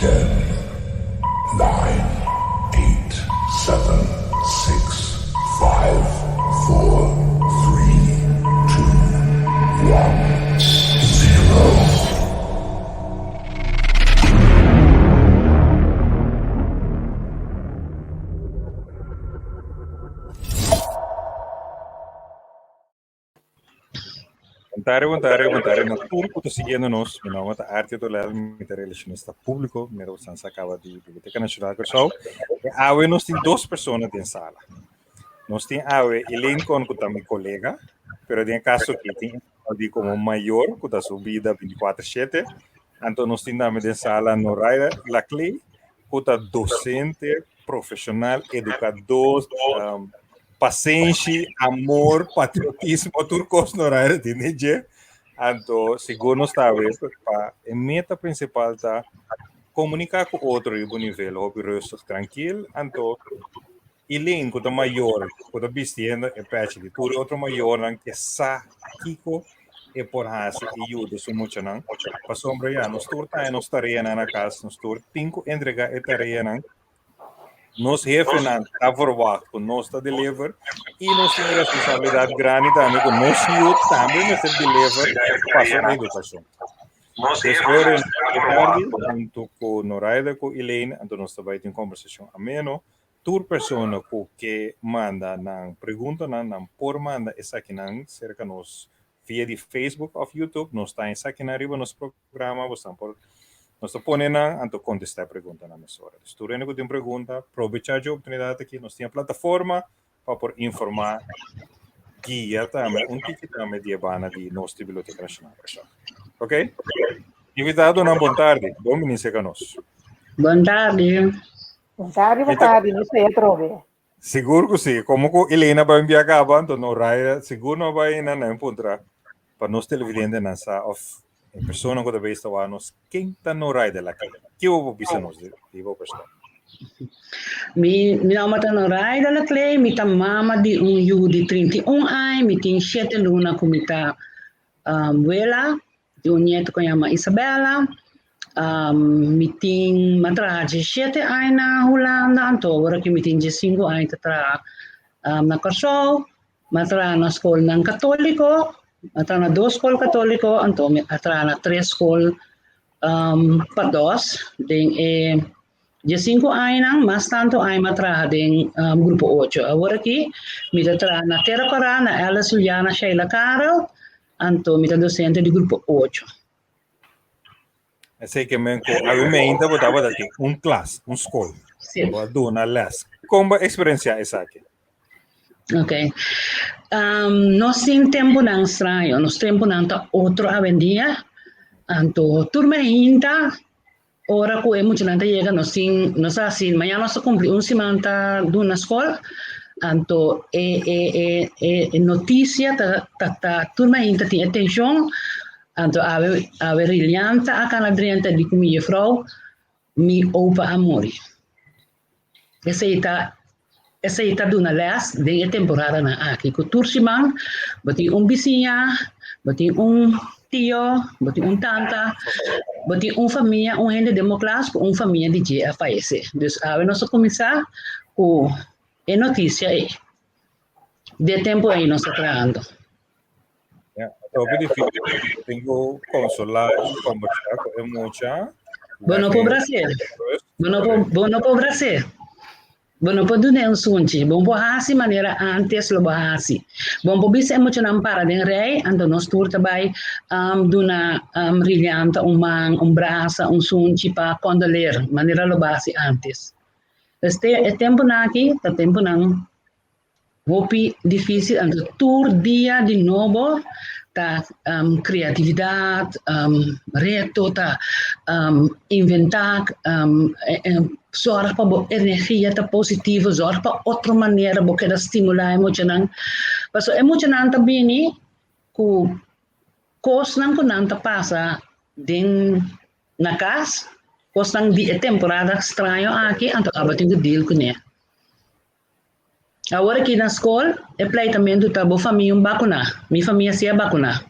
10, 9, 8, 7, 6, 5, 4, 3, 2, 1, 0. Contare no turco to seguindo-nos, meu nome é Arte Toledo, relacionista público, meu Sansa acaba de Biblioteca Nacional de Curaçao. E nós temos duas pessoas na sala. Nós temos Elaine com minha colega, pero tem caso que tem como maior, que está subida 24/7. Então nós temos na sala Noraida Laclay, que está docente, profissional, educador, paciência, amor, patriotismo, turcos no horário de ninja. Então, segundo está a meta principal está comunicar com outro em nível, o tranquilo. Então, ele que é maior, que está vestindo é parte de tudo, outro maior que sa kiko e por hasi e ajuda so muito não. Para sombra já, nós turta nós tarea na casa, nós turta cinco entrega e tarea não. Nós chefe não está verwacht, nós está deliver e nós temos responsabilidade grande também com nós youth também nós deliver para a educação. Después tarde junto com Noraida com Elaine, então nós também tem conversação ameno. Tur persona que manda na pergunta na por manda essa aqui não cerca nós via de Facebook ou YouTube nós está essa aqui na arriba nos programa você por nós põe na então contestar a pergunta na mesma hora. Se tu tem uma pergunta, aproveitar a oportunidade aqui, nós temos a plataforma para por informar guia também, ticket também de bana de nossa Biblioteca Nacional. Ok? Invitado na boa tarde, bom início a nós. Boa tarde. Boa tarde, não sei, trove. Seguro que sim, como que Helena vai enviar acaba, então não vai, seguro não vai na encontrar para nós televidentes nessa of persona que deve estar lá nos quem está no raio lá que eu vou pensar nos de vou prestar. Mi nome é Noraida Laclay, mi mama de de 31 anos, mi tem 7 luna com mi abuela, de neto que chama Isabela, mi tem matra de 7 anos na Holanda, então agora que mi tem 5 anos na Curaçao, matra na escola ng Katoliko, matra na 2 escola Katoliko, então matra na 3 escola pados, de 5 anos, mas tanto anos matra din grupo 8. Agora aqui, mi tra na Terra Pará, na Ela Juliana Sheila Carol, então mi docente de grupo 8. Sei que me ainda botava daqui classe, escola. Sim. Vou duna les. Como experiência essa aqui? Ok. Nós temos tempo não estranho, nós tempo não tá outro avendia, então turma ainda ora que é muito não chega nós assim, amanhã nós cumpre semana na escola, então notícia tá turma ainda tem atenção, então a brilhante a canadriente de minha vrouw me opa amore. Essa está duna les de temporada na aqui com tursimang, bati vizinha, bati tio, bati tanta, bati família, gente de classe, família de dia falece. Então, nós começar com a notícia aí. De tempo aí nós trabalhando. É difícil. Tenho consolar, conversar com mucha. Bueno para o Brasil. Bueno para o Brasil. Bueno, pode não sunci. Bom para hasi maneira antes lo hasi. Bom para bisa muito não para den rei, então nós tur também duna brilhante brasa, sunci para condoler, maneira lo hasi antes. Este tempo na aqui, tá tempo não. Vopi difícil, então tur dia de novo, tá criatividade, reto, tá inventar, zorg para energia tá positiva, zorg para outra maneira, porque dá estimular emocional. Mas emocional também ni ku kos nang kunang tá passa din na casa, kos nang di temporada estranho aqui, então abating que deal com ele. Agora aqui na escola, é pleitamento tá boa família vacuna, minha família se vacuna.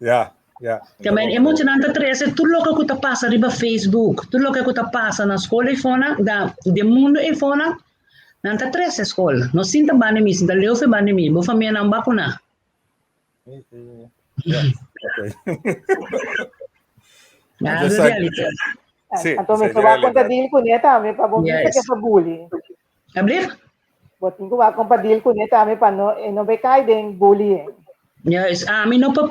Yeah. Yeah. Também é muito nanta trece, tudo lo que tu passa riba Facebook, tudo lo que tu passa na escola e fona, de mundo e fona, nanta trece escola. Não sinta bane mi, sinta leu fe bane mi, bo família não vacuna. Yeah. Okay. Nada de realidade. Sì, Então, sei me di vai contar realidade. dele com ele também, para bom Yes. que é para bullying. Abrir? Botinho vai contar dele com ele também, para não vai cair em bullying. Yes, amin no po,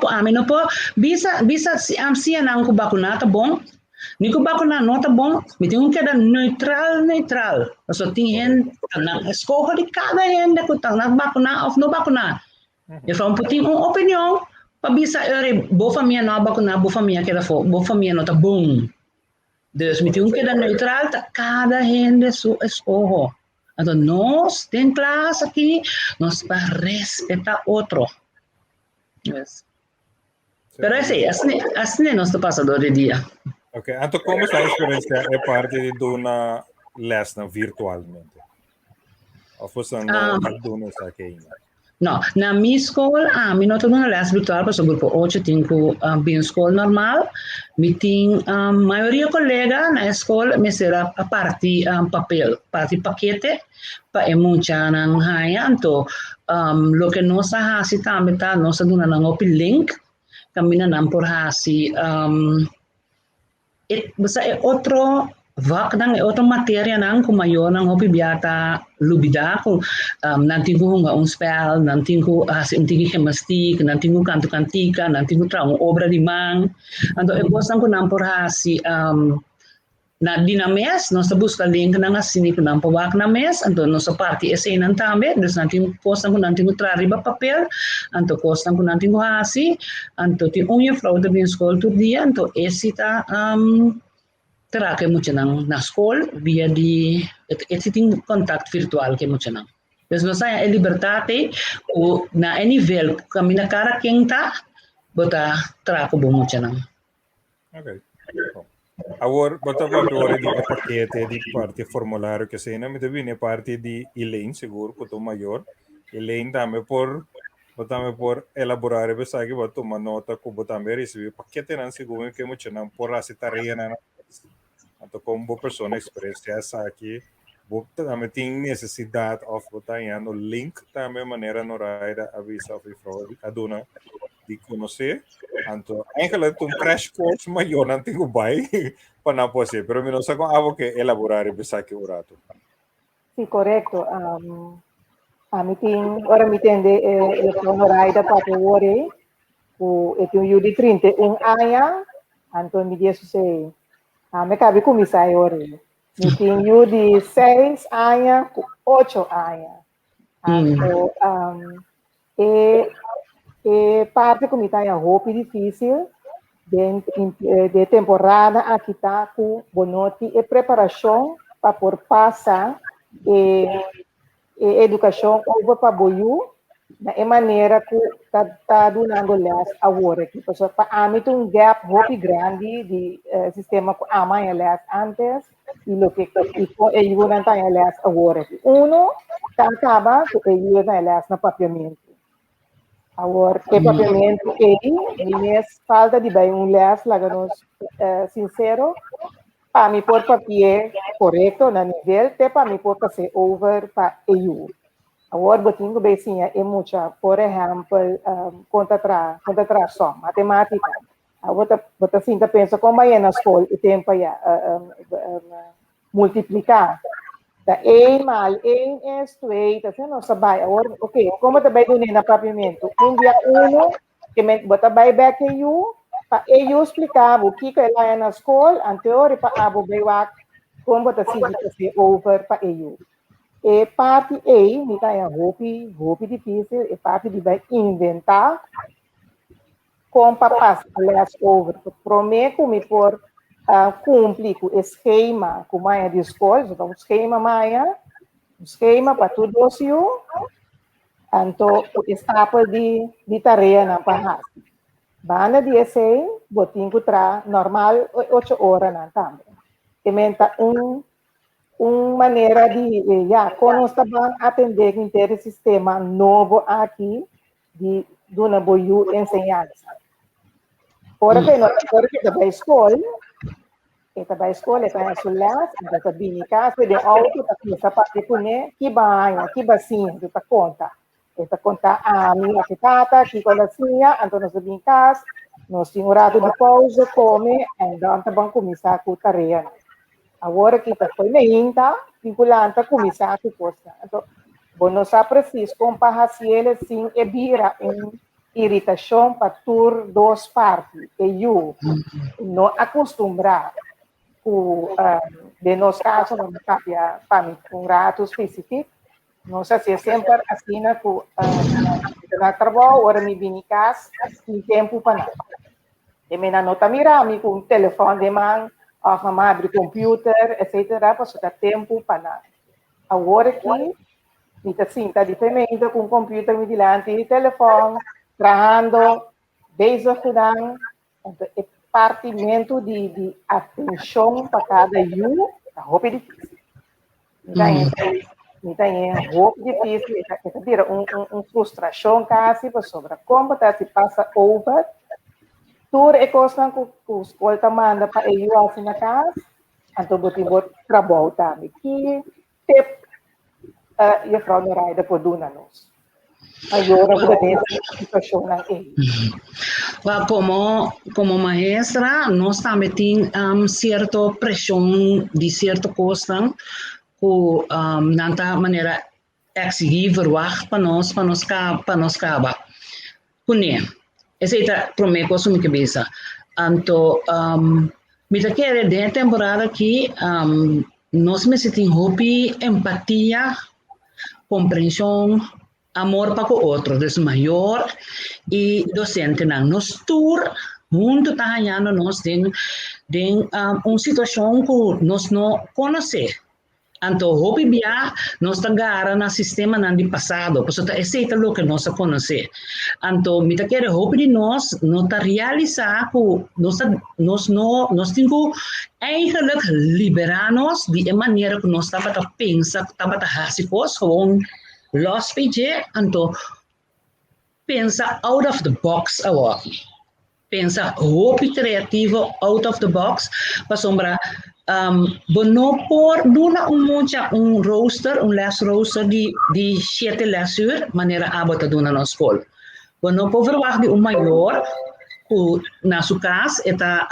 bisa si anang ko bakuna ta bom. Ni ko bakuna no ta bom, miting kada neutral. So tinghen tanang escola de cada hende ko tanang bakuna of no bakuna. E from putting opinion, pa bisa ere bo famia no bakuna, bo famia keda fo, bo famia no ta bom. Dus miting kada neutral ta cada hende su escola. Então nós tem classe aqui, nós para respeitar outro. Yes. Pero assim não está passando hoje em dia. Ok, então como essa experiência é parte de uma lesson virtualmente? Ou você não duna está aqui ainda? Não, na minha escola, eu não estou numa lesson virtual, porque o grupo 8 tem bem escola normal. Eu tenho a maioria colega na escola, me será a parte papel, parte paquete, para mucha nang haya. Então, lo que nós hasi também tá, nós duna nang open link, kami na por hasi, basta é outro vak nang é outra matéria nang com maior nang hopi biata lubida com nanti ko nga spell nanti ko sinti gimnastik nanti ko canto cantica nanti ko tra obra de mang ando é gostan ko nang por hasi na dinames nós busca link nang asini ko nang pawak na mes ando nossa parte esse nan tambe dus nanti postan ko nanti ko tra riba papel anto postan ko nanti ko hasi anto ti unha fraude bin skol tu dia anto esita terá que mucha na escola via de esse tem contato virtual que mucha não. Mas nós é liberdade o na nível caminha cara quem tá bota terá que bom mucha não. Ok. Agora, bota valore di paquete di parte formulário que sei, não me devine parte de Elaine seguro que tô maior. Elaine dame por elaborar e pensar que vou tomar nota que vou também receber paquete não seguro que mucha não por essa tarea não. Então, como boa pessoa expressa essa aqui, você também tem necessidade de botar no link também maneira no raida avisa a dona de conhecer. Então, eigenlijk um crash course maior não tem o bai para não poder, pero me não sei como algo que elaborar e pensar que o rato. Sim, correto. Ora me entende, eu estou no raida para o ore, eu tenho de 31 anos, então me diz assim, me cabe começar hoje. Eu tenho de 6 anos, 8 anos. Então, parte que me está roupa difícil, de temporada, aqui está com bonote e preparação para por passar educação over para boiú, da maneira que está dando less agora aqui. Para a mim tem gap muito grande de sistema que a mãe less antes e o que eu não tenho less agora aqui. Acaba que eu não less no papiamento. Agora, o papiamento é falta de bem less, lá sincero, para mim por papel correto na nível, até para mim por fazer over para eu. Agora, eu tenho que ver mucha, por exemplo, concentração, matemática. Agora, você sinta pensa como é na escola e tem para multiplicar. A mal, A é 2, você não sabe. Agora, ok, como você vai do na papiamento? Dia 1, que você vai back a you, para eu explicar o que é lá na escola, anterior para a bobeira, como você se fazer over para eu. E parte A, me dá roupa difícil, e parte de vai inventar como para passar as over. Prometo me por cumprir com o esquema com Maia de escola, então esquema Maia, esquema para tudo isso, então etapa de tarea na para banda de essay, botinho que tra normal 8 horas na também. E menta maneira de quando nós estamos atender o sistema novo aqui de duna boiú ensinança. Ora que está na escola, está na escola, está bem em casa, de auto, está com essa parte com ele, que banha, que bacinha, está conta. Está conta a minha tata, que quando assim, então nós bem em casa, nós temos horário de pausa, come, e então vamos começar com a tarea. Agora que está foi meinta, vinculante, começar com a coisa. Então, nós precisamos comparar se ele assim, e vira irritação para tur duas partes. E eu não acostumbrar com, de nosso caso, não cambia para um rato específico. Não sei se é sempre assim, com na trabalho, hora me vim em casa, tem tempo para nada. E me nota mirar, com o telefone de mão, a abrir computer, etc., para dar tempo para nada. Agora que me está diferente com o computer me diante e telefone, trabalhando, desde estudando, é partimento de atenção para cada um, é roupa difícil. Então, é roupa difícil, é frustração quase, sobre como se passa over, tudo é coisa que a escola manda para eu assim na casa, então eu trabalho também, que e a frau não raida por duna nos. Agora por essa situação na ele. Como maestra, nós também temos certa pressão de certa coisa que nanta maneira exigir verwacht para nós caba. Kune, essa é para mim coisa muito cabeça. Então, me tá querendo de temporada aqui, nós me sentimos hobby, empatia, compreensão, amor para o outro, das maior e docente não. Nós tour junto tá ganhando nós tem uma situação que nós não conhecemos. Então, hobby bia nós tá gara na sistema não de passado, porque tá aceita lo que nós conhece. Então, me tá querer hobby de nós não tá realizar que nós temos eigenlijk liberar nós de maneira que nós tava tá pensa, tava tá hasi coisas gewoon los page, então pensa out of the box agora. Pensa hobby criativo out of the box, para sombra não por duna mucha roaster, les roaster de 7 lesuur, maneira abota duna na escola. Não por verwacht de maior, que na sua casa, está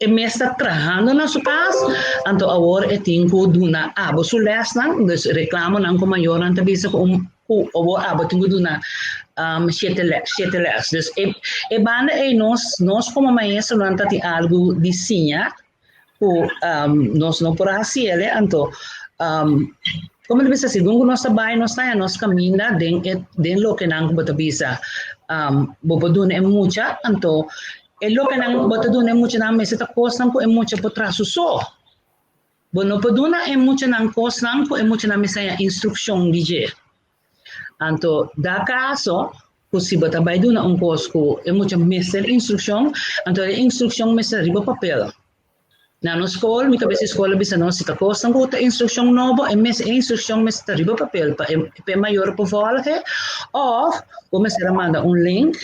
está trabalhando na sua casa, então agora tem que duna abo su les não, dus reclamo não com maior, então bisa com abo tem que duna 7 les. Dus banda nós como maestro não tem algo de sinha, nós não por assim, então, como bisa segundo nós trabalho, nós kaminda den lo que não bota bisa, bobo dun mucha, então, lo que não bota dun mucha na mesa ta costa ko mucha por traço só. Bono poduna mucha não costa ko mucha na mesa instrução de. Então, da caso, se bota vai duna cosco mucha mesa instrução, então a instrução mesa riba papel. Na escola, muitas vezes a escola bisa não se está costando outra instrução nova, e a instrução está riba papel para maior provável, ou como se manda link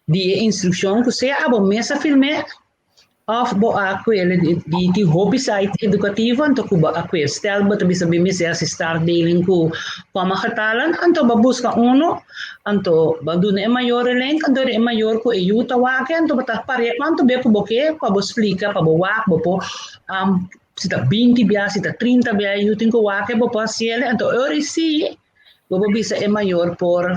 de instrução que você abo mesa filme, ou aquele de hobby site educativo, então kuba aquele stel bota bisa bisa start dealing com a katalan, então busca então baduna é maior link, então é maior que ajuda wake, então bota pare quanto be ku boke, para explicar, para wak, se tá 20 bia, se tá 30 bia, ajuda com wake, para ciele, então eu sim, bisa é maior por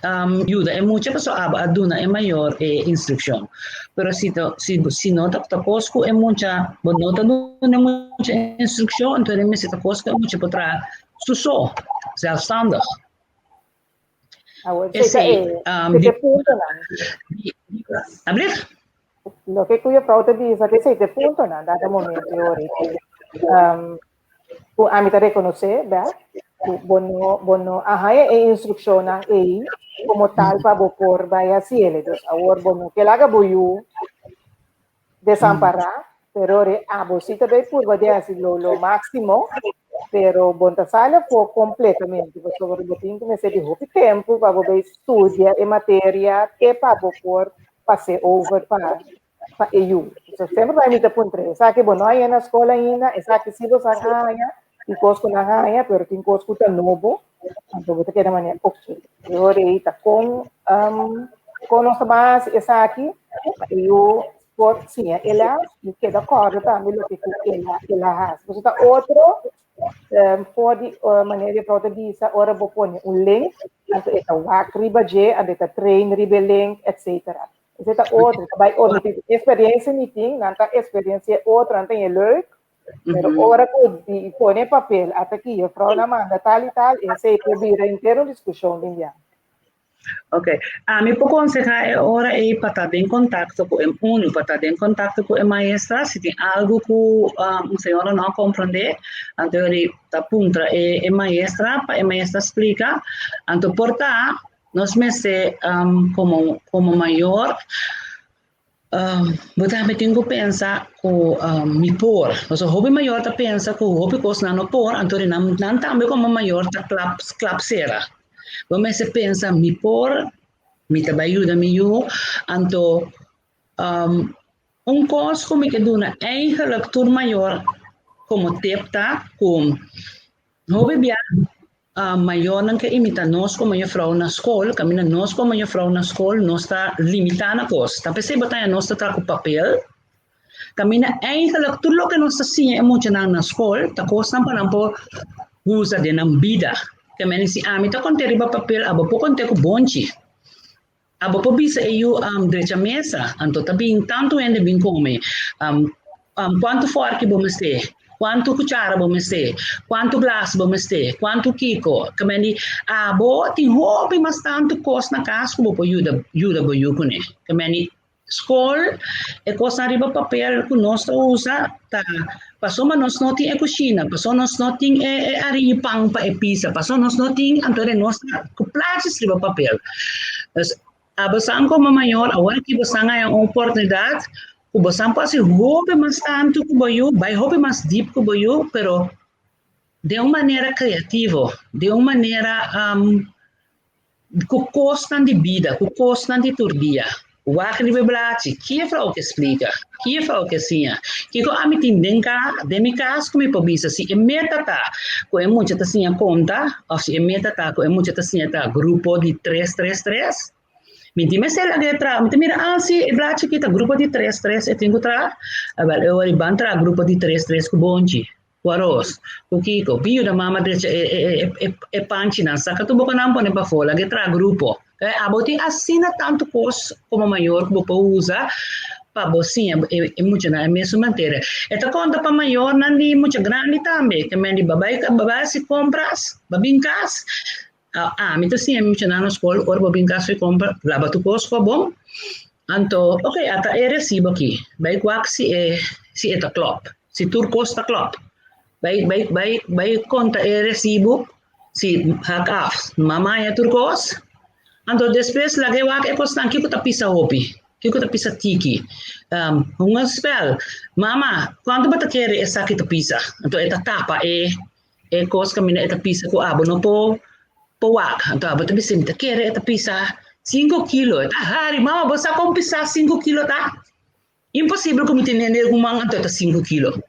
ajuda é mucha pessoa a duna é maior instrução, pero se não tá posco é mucha, não tá duna mucha instrução, então é se tá posco é mucha para suso, zelfstandig. Esse ponto não. Abrir? Lo que cuya frau te dice que esse ponto não, dado momento ora. O amita reconocer, né? Bono, é instrução na como tal para por vai assim ele, então agora bono que laga boiu desamparar, pero você também por vai assim lo máximo, pero bonta sala for completamente, você agora botin que nesse de tempo para você estudar em matéria que para por passei over para EU. So, sempre vai me dar puntre. Sabe que não é na escola ainda, sabe que se você ganha, tem coisa na ganha, pero tem coisa que tá novo. Então, você quer maneira, ok. Eu reita com nossa base, essa aqui, eu sim, ela queda corda também, o que ela faz. Você tá outro, pode maneira para visa, ora vou pôr link, então é o riba je, então train riba link, etc. Você tá outro, vai outra experiência meeting, nanta experiência outra, não é leuk. Pero ora que põe papel, até aqui, eu falo na manga, tal e tal, esse é que vira inteiro discussão de dia. Ok. Me può aconselhar ora é para estar em contato com para estar em contato com a maestra, se tem algo que a senhora não compreende, então ele apunta a maestra, para a maestra explica, então portar nós meses como maior, você tem que pensar com me por, o hobby maior tá pensa que o hobby coisa não por, então não também como maior tá clapsera. Vamos pensa me por, me trabalho ajuda me eu, então coisa como que duna eigenlijk tur maior como tepta com hobby bia maior não que imita nós como a frau na escola, caminha nós como a frau na escola, nós está limitando a coisa. Tá pensei botar nós está com papel, caminha eigenlijk tudo que nós assim é muito na escola, tá coisa não para usa de na vida. Caminha se me tá com teriba papel, abo pouco com teco bonche. Abo po bisa eu direita mesa, então tá bem tanto ainda bem come. Quanto forte vamos ter? Quanto cuchara vamos ter? Quanto glass vamos ter? Quanto kiko? Kamani abo tem hobby mas tanto coisa na casa como po ajuda bo eu com ele. Kamani escola é coisa riba papel que nós usa tá. Passou mas nós não tem a cozinha, passou nós não tem arinha pão para a pizza, passou nós não tem então nós com plástico riba papel. Basang como maior, agora que basang é uma oportunidade, o basang pode hobby mais tanto que boiu, vai hobby mais deep que boiu, pero de uma maneira criativa, de uma maneira com constante vida, com constante turdia. O que ele vai que é o que explica, que é o que ensina, que a mim tem de minha casa como é bisa se é meta tá, com é muito assim a conta, ou se é meta tá, com é muito assim tá grupo de 333. Minti mesel lagi tra, minti mira si iblachi kita grupo di 3-3 e tengo tra, eu riban tra grupo di 3-3 ku bonchi. Waros, ku kiko, biyo da mama de e panchi na saka tu bukan nampo ne pa fo lagi tra grupo. Aboti assina tanto cos como maior que po usa pa bosinha e mucho na meso mantere. Eta conta pa maior nandi mucho grande tambe, que mendi babay si compras, babinkas. Mito sim, eu tinha na escola, ora vou brincar se compra, lava tu coisa bom. Então, ok, até é recibo aqui. Vai qual se é ta club, se tu costa club. Vai conta é recibo, se hack off, mamãe é tu costa. Então, depois lagi wak é costa que tá pisa hopi, que tá pisa tiki. Spell, mama, quando você quer essa que tá pisa? Então, é tapa é coisa que mina é ta pisa ko abo no po powak, então a bota bisa minta querer eta pisa 5 kilo, tá hari mama você com pisa 5 kilo tá? Impossível como tem nele rumang então 5 kilo.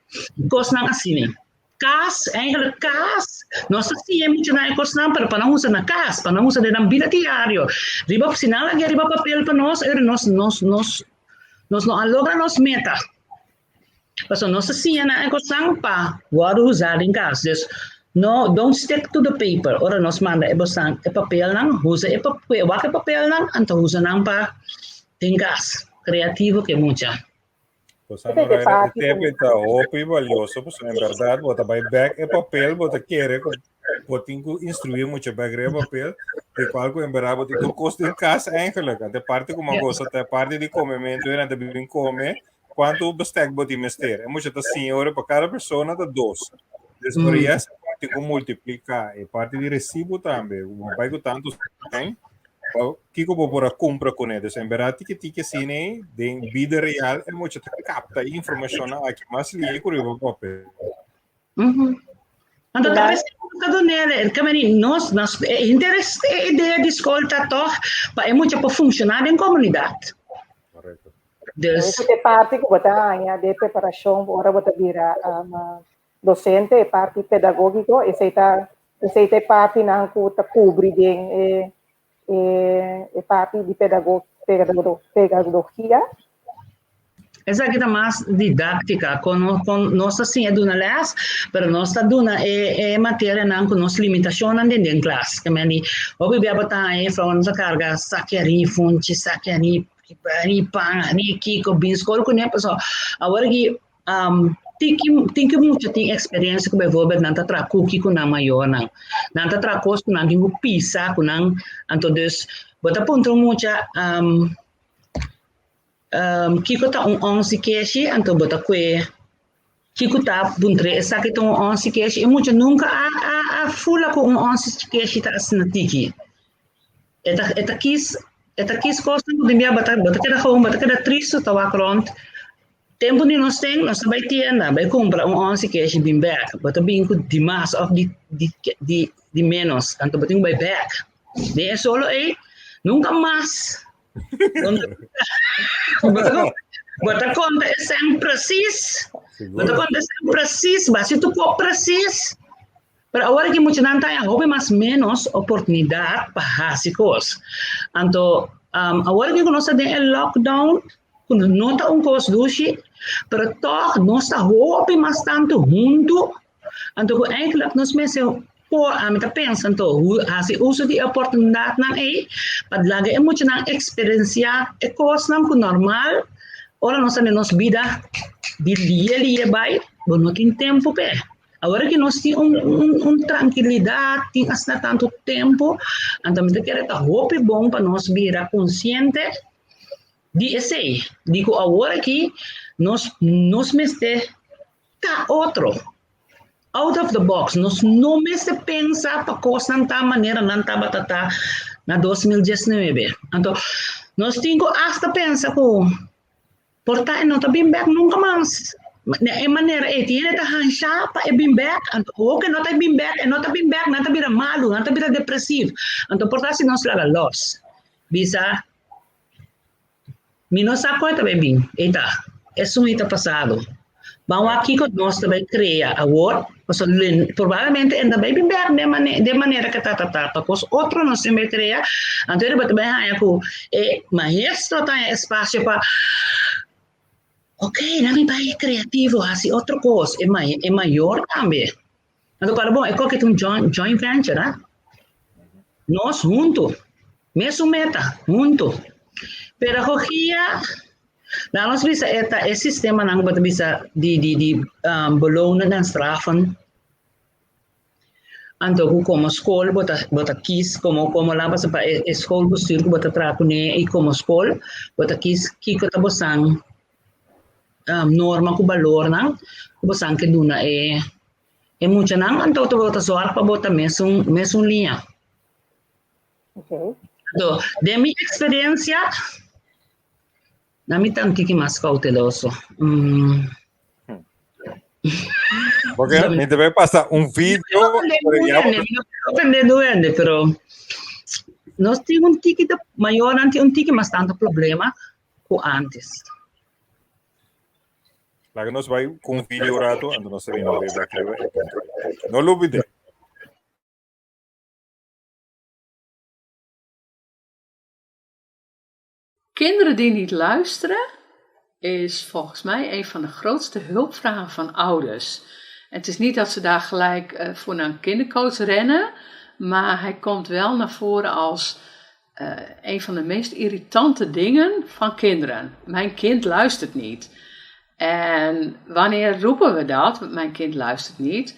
Kos nang assim, kas, eigenlijk kas, nós assim é muito na kos nang para não usar na kas, para não usar na vida diário. Riba sinal lagi riba papel para nós não alogra nos meta. Paso nós assim é na kos nang pa, guarda usar em casa. No, don't stick to the paper. Ora nos manda e papel nang, usa papel nang, anto usa nang pa tingas creativo que mucha. Pues ahora el tiempo está y valioso, pues en verdad, bota by back e papel, bota quiere, bota instruir mucho back e papel, de qual en verdad bota tu costo em casa eigenlijk, de parte como gosta, de parte de comimento, e de bem come, quanto bestek bota investir. É muito assim, ora para cada pessoa dá 2. Después essa parte com multiplicar e parte de recibo também, vai com tanto tem, que como por a compra com eles, em verdade que assim de vida real é muito capta informação aqui, mas li com o papel. Então talvez todo nele, que nós interesse ideia de escolta toch, é muito para funcionar em comunidade. Dus, Isso é parte que bota de preparação, agora bota vira docente, é parte pedagógico, esse é parte na que cobre bem é parte de pedagogia. essa aqui tá mais didática, com nós assim é duna les, pero nós tá duna é matéria não com nós limitação dentro da classe, que meni, o bebê botar aí para nossa carga, saqueari, fonte, saqueari, pang, ni kiko, binskol, com a pessoa, agora que tem que muito tem experiência com o bebê, não tá tra cookie com a maior, não tá tra cos com a que pisa, com a, então dus, bota ponto mucha, kiko ta 11 keshi anto bota kwe kiko ta buntre esa que 11 keshi e mucho nunca a fula com 11 keshi ta asnatiki eta kis costa de minha bota que home bota que tristo ta wa kront tempo ni nós vai tienda vai comprar 11 keshi bim back bota bim com dimas of di menos anto boting vai back de solo nunca mais Bota conta é sempre preciso. Bota conta é sempre preciso. Mas se tu for preciso, para agora que muitos não têm houve mais menos oportunidade para básicos. Então, agora que nós temos o lockdown, não está coisa doce, para toch nós está houve mais tanto junto. Então, eigenlijk nós mesmo kita pensa então, hasi uso di oportunidade não é, para lagi é muito não experienciar é coisa não normal, ora nós temos vida de dia vai, bom não tem tempo pé. Agora que nós temos tranquilidade, tem hasta tanto tempo, então me quer tá hope bom para nós virar consciente de esse, digo agora que nós meste tá outro out of the box, nós não me se pensa para coisa não tá maneira não tá batata na 2019. Então, nós temos hasta pensa com portar não tá bem back nunca mais. É maneira tiene tá hancha para bem back, então o que não tá bem back, não tá bem back, não tá vira malu, não tá vira depressivo. Então, portar se nós laga loss. Bisa Mino sa ko bem, eta. Isso está passado. Vamos aqui que nós também criar award, provavelmente ainda bem de maneira que tá, porque outro nós também criar, então ele também há maestro tem espaço para, ok, não é bem criativo, assim outra coisa é maior também. Então para bom é qualquer joint venture, né? Nós juntos, mesmo meta, juntos, pedagogia. Na nós bisa esse sistema nang bata bisa di belonen dan straffen. Anto como escola bota kis como lá basta para escola bestuur bota trapune e como escola bota kis kiko tabosang norma ku valor nang bosang ke duna e mucha nang anto to bota soar pa bota mesum linha. Okay. Do de mi experiencia Nami tanto que mais cauteloso. Porque me deve passar vídeo. Não doente, pero nós temos tique maior antes tique mais tanto problema que antes. Lá que nós vai com vídeo rato, então nós vamos ver aqui. Não olvide. Kinderen die niet luisteren is volgens mij een van de grootste hulpvragen van ouders. Het is niet dat ze daar gelijk voor naar een kindercoach rennen, maar hij komt wel naar voren als een van de meest irritante dingen van kinderen. Mijn kind luistert niet. En wanneer roepen we dat? Mijn kind luistert niet.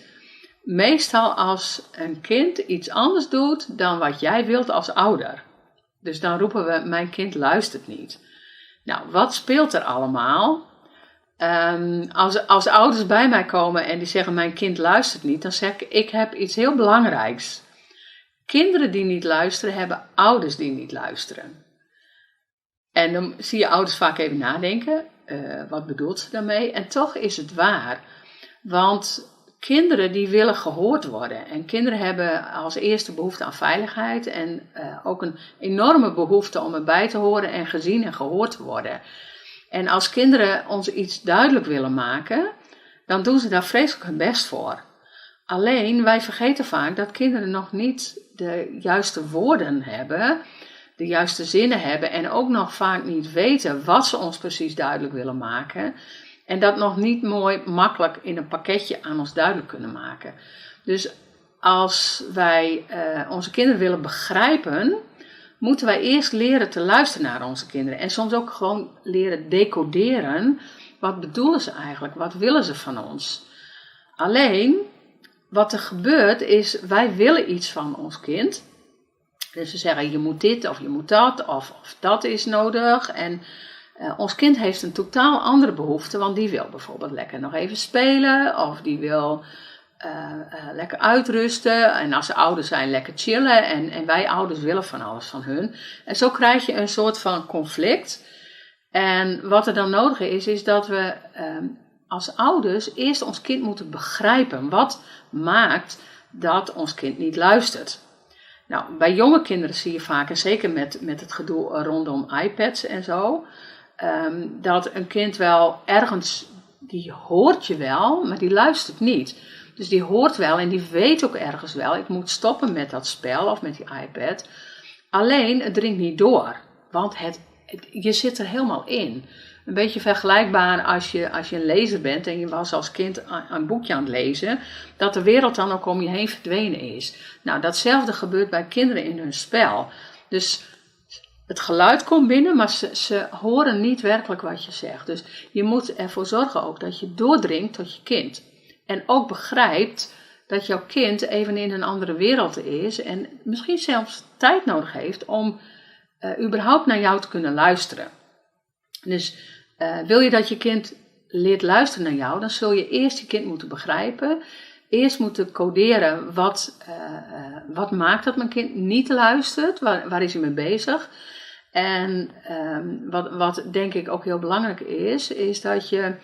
Meestal als een kind iets anders doet dan wat jij wilt als ouder. Dus dan roepen we, mijn kind luistert niet. Nou, wat speelt er allemaal? Als ouders bij mij komen en die zeggen, mijn kind luistert niet, dan zeg ik heb iets heel belangrijks. Kinderen die niet luisteren, hebben ouders die niet luisteren. En dan zie je ouders vaak even nadenken, wat bedoelt ze daarmee? En toch is het waar. Want kinderen die willen gehoord worden. En kinderen hebben als eerste behoefte aan veiligheid. En ook een enorme behoefte om erbij te horen en gezien en gehoord te worden. En als kinderen ons iets duidelijk willen maken, dan doen ze daar vreselijk hun best voor. Alleen, wij vergeten vaak dat kinderen nog niet de juiste woorden hebben, de juiste zinnen hebben en ook nog vaak niet weten wat ze ons precies duidelijk willen maken. En dat nog niet mooi makkelijk in een pakketje aan ons duidelijk kunnen maken. Dus als wij onze kinderen willen begrijpen, moeten wij eerst leren te luisteren naar onze kinderen. En soms ook gewoon leren decoderen. Wat bedoelen ze eigenlijk? Wat willen ze van ons? Alleen, wat er gebeurt is, wij willen iets van ons kind. Dus we zeggen, je moet dit of je moet dat of dat is nodig. En ons kind heeft een totaal andere behoefte, want die wil bijvoorbeeld lekker nog even spelen. Of die wil lekker uitrusten. En als ze ouder zijn, lekker chillen. En wij ouders willen van alles van hun. En zo krijg je een soort van conflict. En wat er dan nodig is dat we als ouders eerst ons kind moeten begrijpen. Wat maakt dat ons kind niet luistert? Nou, bij jonge kinderen zie je vaak, en zeker met het gedoe rondom iPads en zo, dat een kind wel ergens, die hoort je wel, maar die luistert niet. Dus die hoort wel en die weet ook ergens wel, ik moet stoppen met dat spel of met die iPad. Alleen, het dringt niet door, want je zit er helemaal in. Een beetje vergelijkbaar als je een lezer bent en je was als kind een boekje aan het lezen, dat de wereld dan ook om je heen verdwenen is. Nou, datzelfde gebeurt bij kinderen in hun spel. Dus het geluid komt binnen, maar ze horen niet werkelijk wat je zegt. Dus je moet ervoor zorgen ook dat je doordringt tot je kind. En ook begrijpt dat jouw kind even in een andere wereld is en misschien zelfs tijd nodig heeft om überhaupt naar jou te kunnen luisteren. Dus wil je dat je kind leert luisteren naar jou, dan zul je eerst je kind moeten begrijpen. Eerst moeten coderen wat maakt dat mijn kind niet luistert, waar is hij mee bezig. En wat denk ik ook heel belangrijk is dat je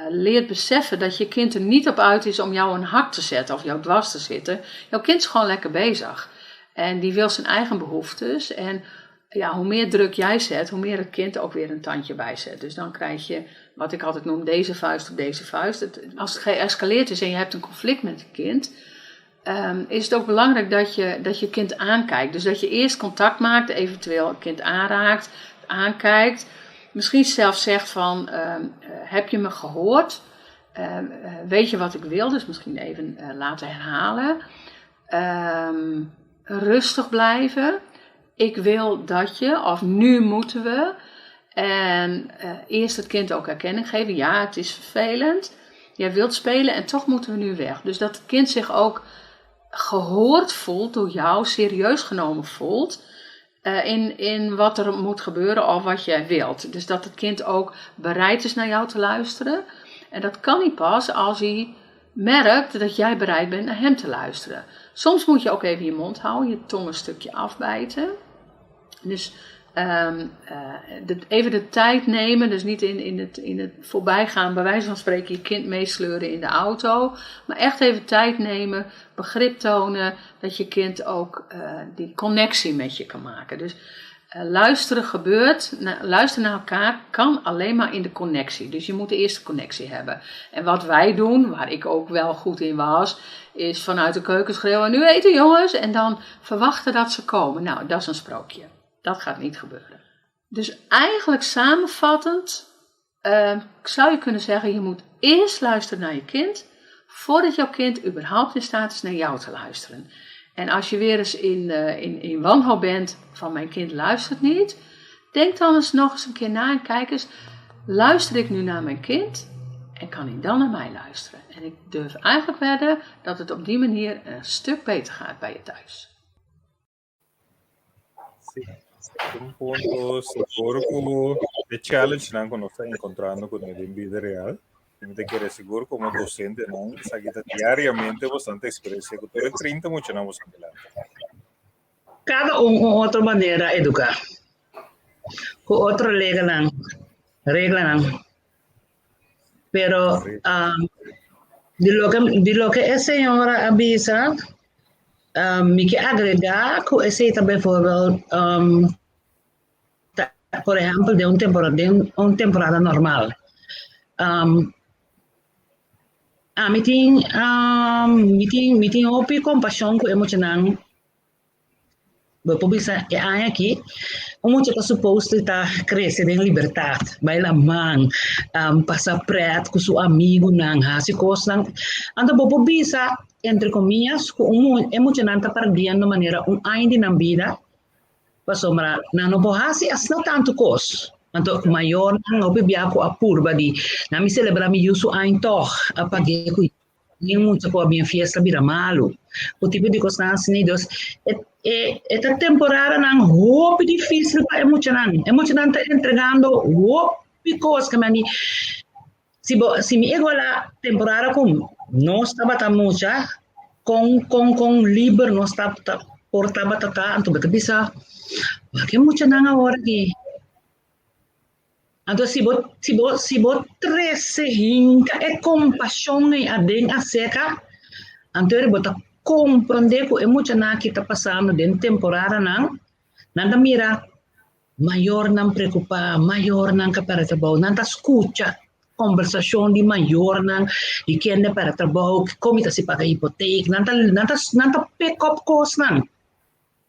leert beseffen dat je kind er niet op uit is om jou een hak te zetten of jou dwars te zitten. Jouw kind is gewoon lekker bezig. En die wil zijn eigen behoeftes. En ja, hoe meer druk jij zet, hoe meer het kind ook weer een tandje bijzet. Dus dan krijg je, wat ik altijd noem, deze vuist op deze vuist. Als het geëscaleerd is en je hebt een conflict met je kind, is het ook belangrijk dat je kind aankijkt. Dus dat je eerst contact maakt, eventueel het kind aanraakt, aankijkt. Misschien zelfs zegt van, heb je me gehoord? Weet je wat ik wil? Dus misschien even laten herhalen. Rustig blijven. Ik wil dat je, of nu moeten we. En eerst het kind ook erkenning geven. Ja, het is vervelend. Jij wilt spelen en toch moeten we nu weg. Dus dat het kind zich ook gehoord voelt door jou, serieus genomen voelt. In wat er moet gebeuren of wat jij wilt. Dus dat het kind ook bereid is naar jou te luisteren. En dat kan niet pas als hij merkt dat jij bereid bent naar hem te luisteren. Soms moet je ook even je mond houden, je tong een stukje afbijten. Dus even de tijd nemen, dus niet in het voorbijgaan, bij wijze van spreken je kind meesleuren in de auto. Maar echt even tijd nemen, begrip tonen, dat je kind ook die connectie met je kan maken. Dus luisteren luisteren naar elkaar kan alleen maar in de connectie. Dus je moet de eerste connectie hebben. En wat wij doen, waar ik ook wel goed in was, is vanuit de keuken schreeuwen, nu eten jongens, en dan verwachten dat ze komen. Nou, dat is een sprookje. Dat gaat niet gebeuren. Dus eigenlijk samenvattend zou je kunnen zeggen, je moet eerst luisteren naar je kind, voordat jouw kind überhaupt in staat is naar jou te luisteren. En als je weer eens in wanhoop bent van mijn kind luistert niet, denk dan eens nog eens een keer na en kijk eens, luister ik nu naar mijn kind en kan hij dan naar mij luisteren? En ik durf eigenlijk wedden dat het op die manier een stuk beter gaat bij je thuis. Un punto seguro que de challenge não quando está encontrando con el en vida real. Eu te quero seguro como docente não, sabe diariamente bastante experiencia que todo 30 mucho não vamos adelante. Cada outra maneira educar. Com outra regla não. Pero de lo que a senhora avisa, me que agregar com esse também bijvoorbeeld por ejemplo, de una temporada normal. Meeting opi compasión com emocional. Bapak bisa aqui, muito está suposto estar crescendo em liberdade, vai lá man, passar preto com seu amigo nang hasi kos nang, anda bapak bisa entre comillas com emocional tá perdendo de maneira ainda na vida, passou mara não hasi as não tanto kos. Anto maior nang opi biako apurba di, nami celebrar mi yusu ain toh, apagay ko muito com a minha fiesta vira malo. O tipo de coisa assim, Deus, esta temporada não roupa difícil para emocionar. Emocionar está entregando roupa coisa que me se me igual a temporada com nós estava tão mucha com livre nós estava portava tá então betul bisa que emocionar agora aqui. Então, se você trece hinca é compaixão e adem a seca, então você compreender que é muito que está passando dentro da temporada não, nada mira maior não preocupa, maior não que para trabalho, nada escuta conversação de maior não de quem é para trabalho, como está se paga hipoteca, nada pick up cost não,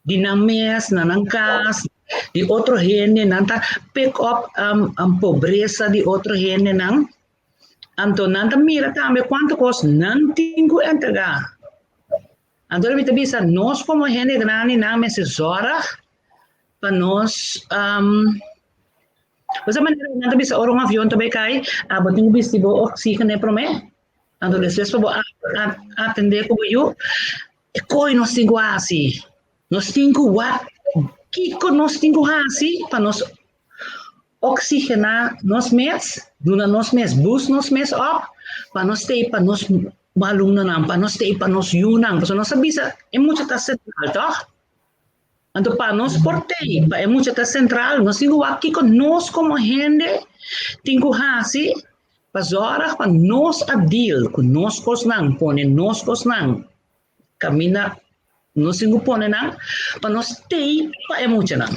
de na mês, na casa de outro gente nanta pick up pobreza de outro gente não então nanta mira também quanto custa não tenho entregar então me bisa nós como gente grande não me assessora para nós você maneira nanta bisa orang avião também cai botinho bisa bo oxigênio para mim então depois para atender como eu e coi nós tenho assim nós tenho what Kiko nós temos hasi para nós oxigenar nós mesmos, duna nós mesmos, bus nós mesmos up, para nós ter para nós malum não, para nós ter para nós yunang, para nós sabisa é muito tá central, tá? Então para nós portei, é muito tá central, nós temos aqui com nós como gente, temos hasi para zora para nós adil, com nós cosnang, pone nós cosnang, caminha nós temos pone não, para nós ter para muito não.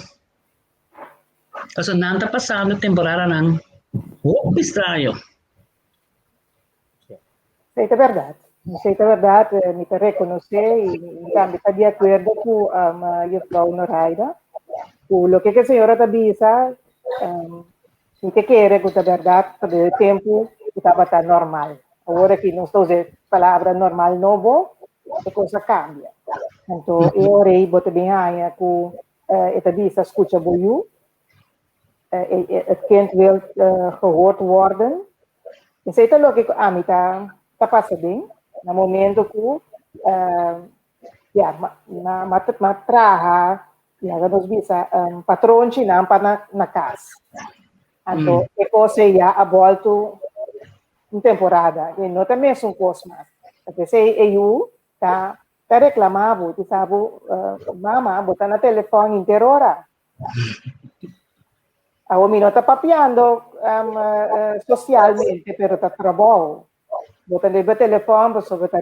Então não está passando temporada não, estranho. Sei é verdade. Sei é verdade, me te reconhecer e também está de acordo com a Yusra Noraida. O que a senhora está dizendo, me te quer que é verdade, porque o tempo estava normal. Agora que não estou usando a palavra normal novo, a coisa cambia. Então, eu orei, botei bem aí, com esta disse, escuta boiu, het kind wil gehoord worden. E sei que o que a mim está passando bem, no momento que, na traha, nós bisa patrão chinam para na casa. Então, é coisa já a volta uma temporada, e não também são coisas mais. Porque sei eu tá reclamava, tu sabe, mama, botar na telefone inteira hora. A homem está papiando socialmente, pero está trabalho. Botar no telefone, você botar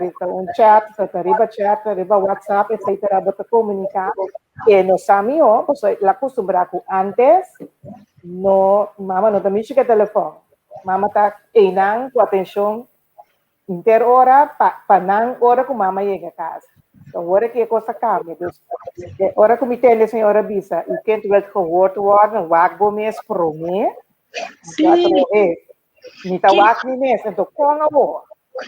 chat, botar WhatsApp, etc. Botar comunicar. E no samio, você lá costuma com antes, no, mama não está mexendo com o telefone. Mama está com atenção inteira hora, para não hora que mama chega a casa. Então, agora que a coisa cambia. A hora que me tem a senhora Bisa, o que vai gehoord worden, waar go mes pro me, Sim. Me tá wak ni mes, então com a boa.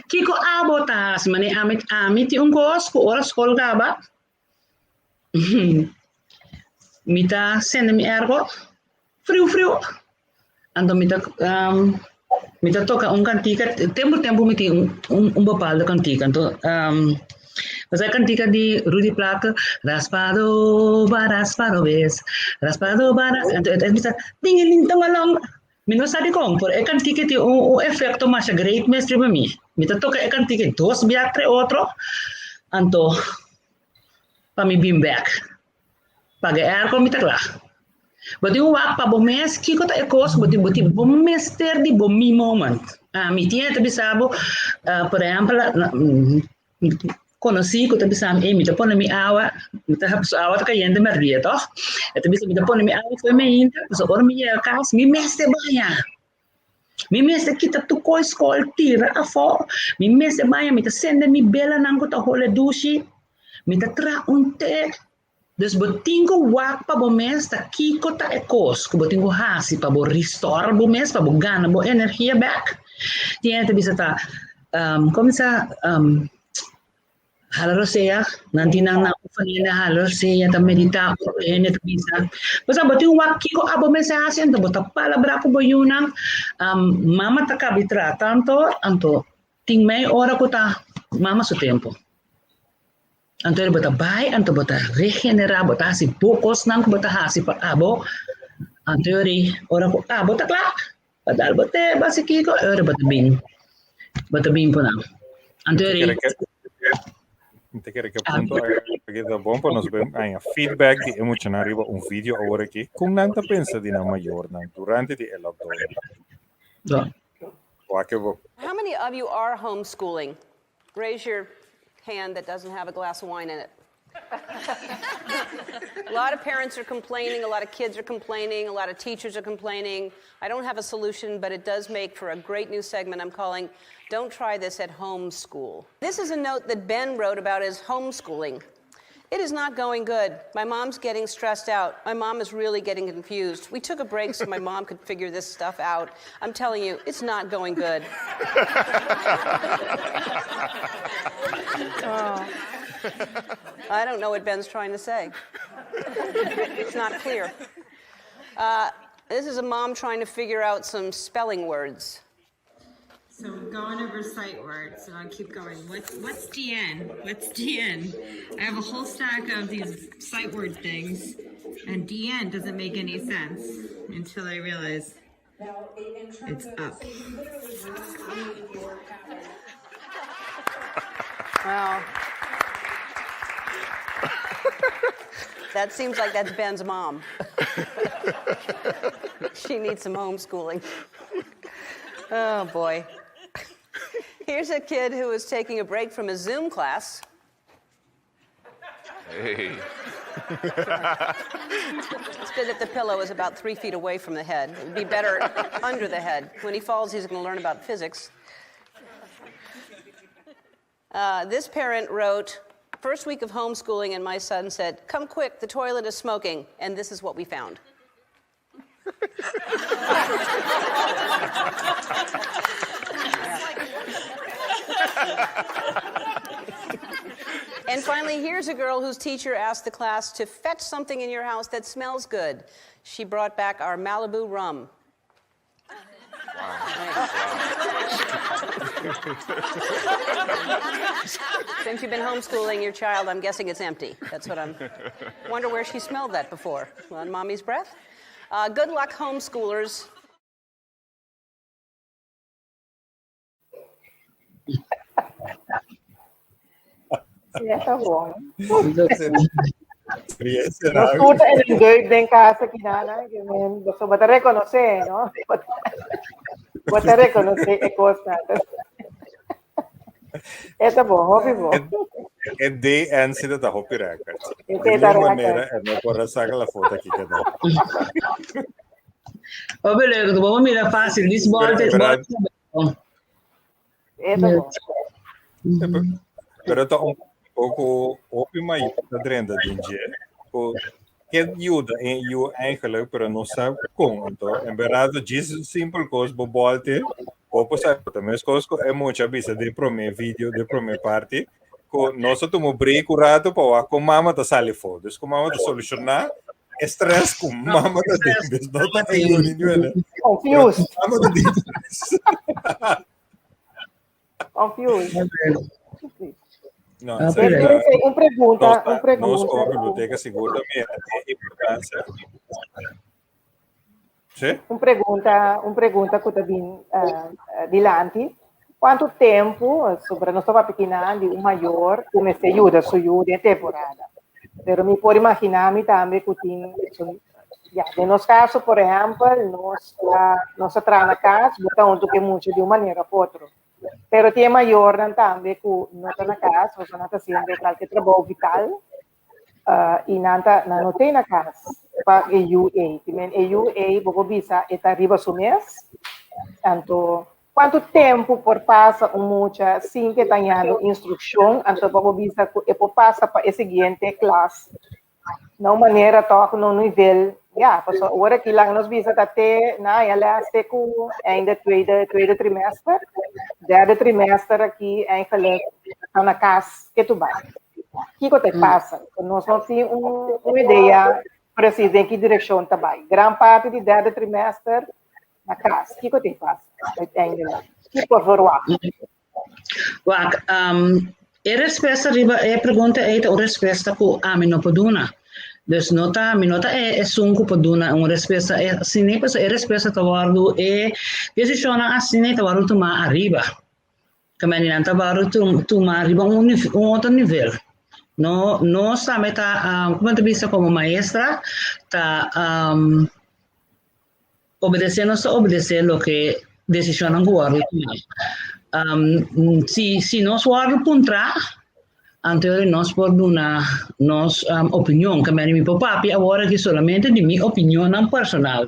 Kiko abotas, mani amit yung kos ko oras kol ka ba? Mita send mi ergo, frio. Ando mita toca cantica, tempo miti bapal da cantica, então mas a cantica de Rudy Placa, raspado vez, então mita dingin tong along, mino sabi ko, por e cantica ti o efecto mas great mestre para mim. Mita toca e cantica dos biatre outro, anto para mi beam back. Paga air mita lá. Bati wak pa bomes kiko ta ekos bati bomester di bomi moment. Mi tinha tabi sabo por exemplo conheci que bisa me te pone mi awa, me te habis awa te kayende meria toh. Te bisa me te pone mi awa foi me inta, so or mi ya kas mi meste banha. Mi meste kita tu ko skol tira afo. Mi meste banha mi te sende mi bela nango ta hole dushi. Mi te tra un te. Dus botingo wak pa bo mes ta kiko ta ekos, ko botingo hasi pa bo restore bo mes pa bo gana bo energia back. Tiene te bisa ta como sa halos saya nanti nang na ufanina halos saya ta medita ko ene ta bisa. Basta botingo wak kiko abo mes hasi anto bota pala brako bo yunang mama ta kabitra tanto anto ting may ora ko ta mama su tempo. Anto bota bay, anto bota regenera, bota hasi bukos nang bota hasi pa abo. Anto yori, ora ko abo takla. Padal bote basi kiko, ora bota bin po nang. Anto yori. Te quero que punto aqui da bom para nós ver aí feedback de emocionar um vídeo agora aqui com nanta pensa de na maior não durante de lockdown. How many of you are homeschooling? Raise your hand that doesn't have a glass of wine in it. A lot of parents are complaining, a lot of kids are complaining, a lot of teachers are complaining. I don't have a solution, but it does make for a great new segment I'm calling Don't Try This at Home School. This is a note that Ben wrote about his homeschooling. It is not going good. My mom's getting stressed out. My mom is really getting confused. We took a break so my mom could figure this stuff out. I'm telling you, it's not going good. Oh. I don't know what Ben's trying to say. It's not clear. This is a mom trying to figure out some spelling words. So we're going over sight words, and I'll keep going. What's DN? What's DN? I have a whole stack of these sight word things, and DN doesn't make any sense until I realize it's up. Well, that seems like that's Ben's mom. She needs some homeschooling. Oh, boy. Here's a kid who is taking a break from his Zoom class. Hey. It's good if the pillow is about 3 feet away from the head. It would be better under the head. When he falls, he's going to learn about physics. This parent wrote, first week of homeschooling, and my son said, come quick, the toilet is smoking. And this is what we found. And finally, here's a girl whose teacher asked the class to fetch something in your house that smells good. She brought back our Malibu rum. Since you've been homeschooling your child, I'm guessing it's empty. That's what I'm... Wonder where she smelled that before. On mommy's breath? Good luck, homeschoolers. Tá bom. Experiência, Resulta en el gate de en casa que nada, que so bata reconocer, ¿no? Bata reconocer e cosa. Essa bom, hobby bom. É de antes da roupa record. De Essa alguma maneira, não pode sacar a foto aqui cada. Ô, beleza, vamos mirar fácil. This board is bom. Essa bom. Pero tá pouco opima da drenda de dia. Que ajuda em eu eigenlijk, pero não sabe como. Então, em verdade, diz simples coisa, bobolte, ou passar também as coisas é muita vista de primeiro vídeo, de primeira parte. Nós tomamos break curado para com mama da sali fora. Com mama da solucionar estresse com mama da dentro. Não tá aí nenhuma. Confused. Mama da dentro. Confused. Não, uma pergunta. Nós como biblioteca segura também é importância. Sim? Uma pergunta que eu vim dilante. Quanto tempo, sobre nós estamos pequenos, de maior, comecei a ajudar, em temporada. Pero me pode imaginar também que tem, no nosso caso, por exemplo, nós entramos na casa, botamos que muito de uma maneira ou outra. Pero tiene mayor también que no está na casa, o no está haciendo qualquer trabalho vital, e não tem na casa para EUA. Também EUA, vou visa, está arriba do mês. Então, quanto tempo por passa mucha sem que tenha instrução, então vou visa que passa para a seguinte classe. Não maneira toca no nível, porque agora que lá nós visa até na ela até com ainda tweede trimestre, derde trimestre aqui em que está na casa que tu vai. O que te passa? Nós não temos uma ideia precisa em que direção está vai. Grande parte do derde trimestre na casa. O que te passa? Ainda que por favor. A resposta riba é pergunta é a resposta que a mim não poduna. Dus minota é sunco poduna uma resposta é assim nem pessoa é resposta tawardo é decisão assim nem tawardo tomar arriba. Kemudian tawardo tomar arriba outro nível. No está meta como bisa como maestra tá obedecendo só obedecer lo que decisión ang guardo si nós guardo puntra anterior nós por una nos opinião que me papi agora que solamente de minha opinião não personal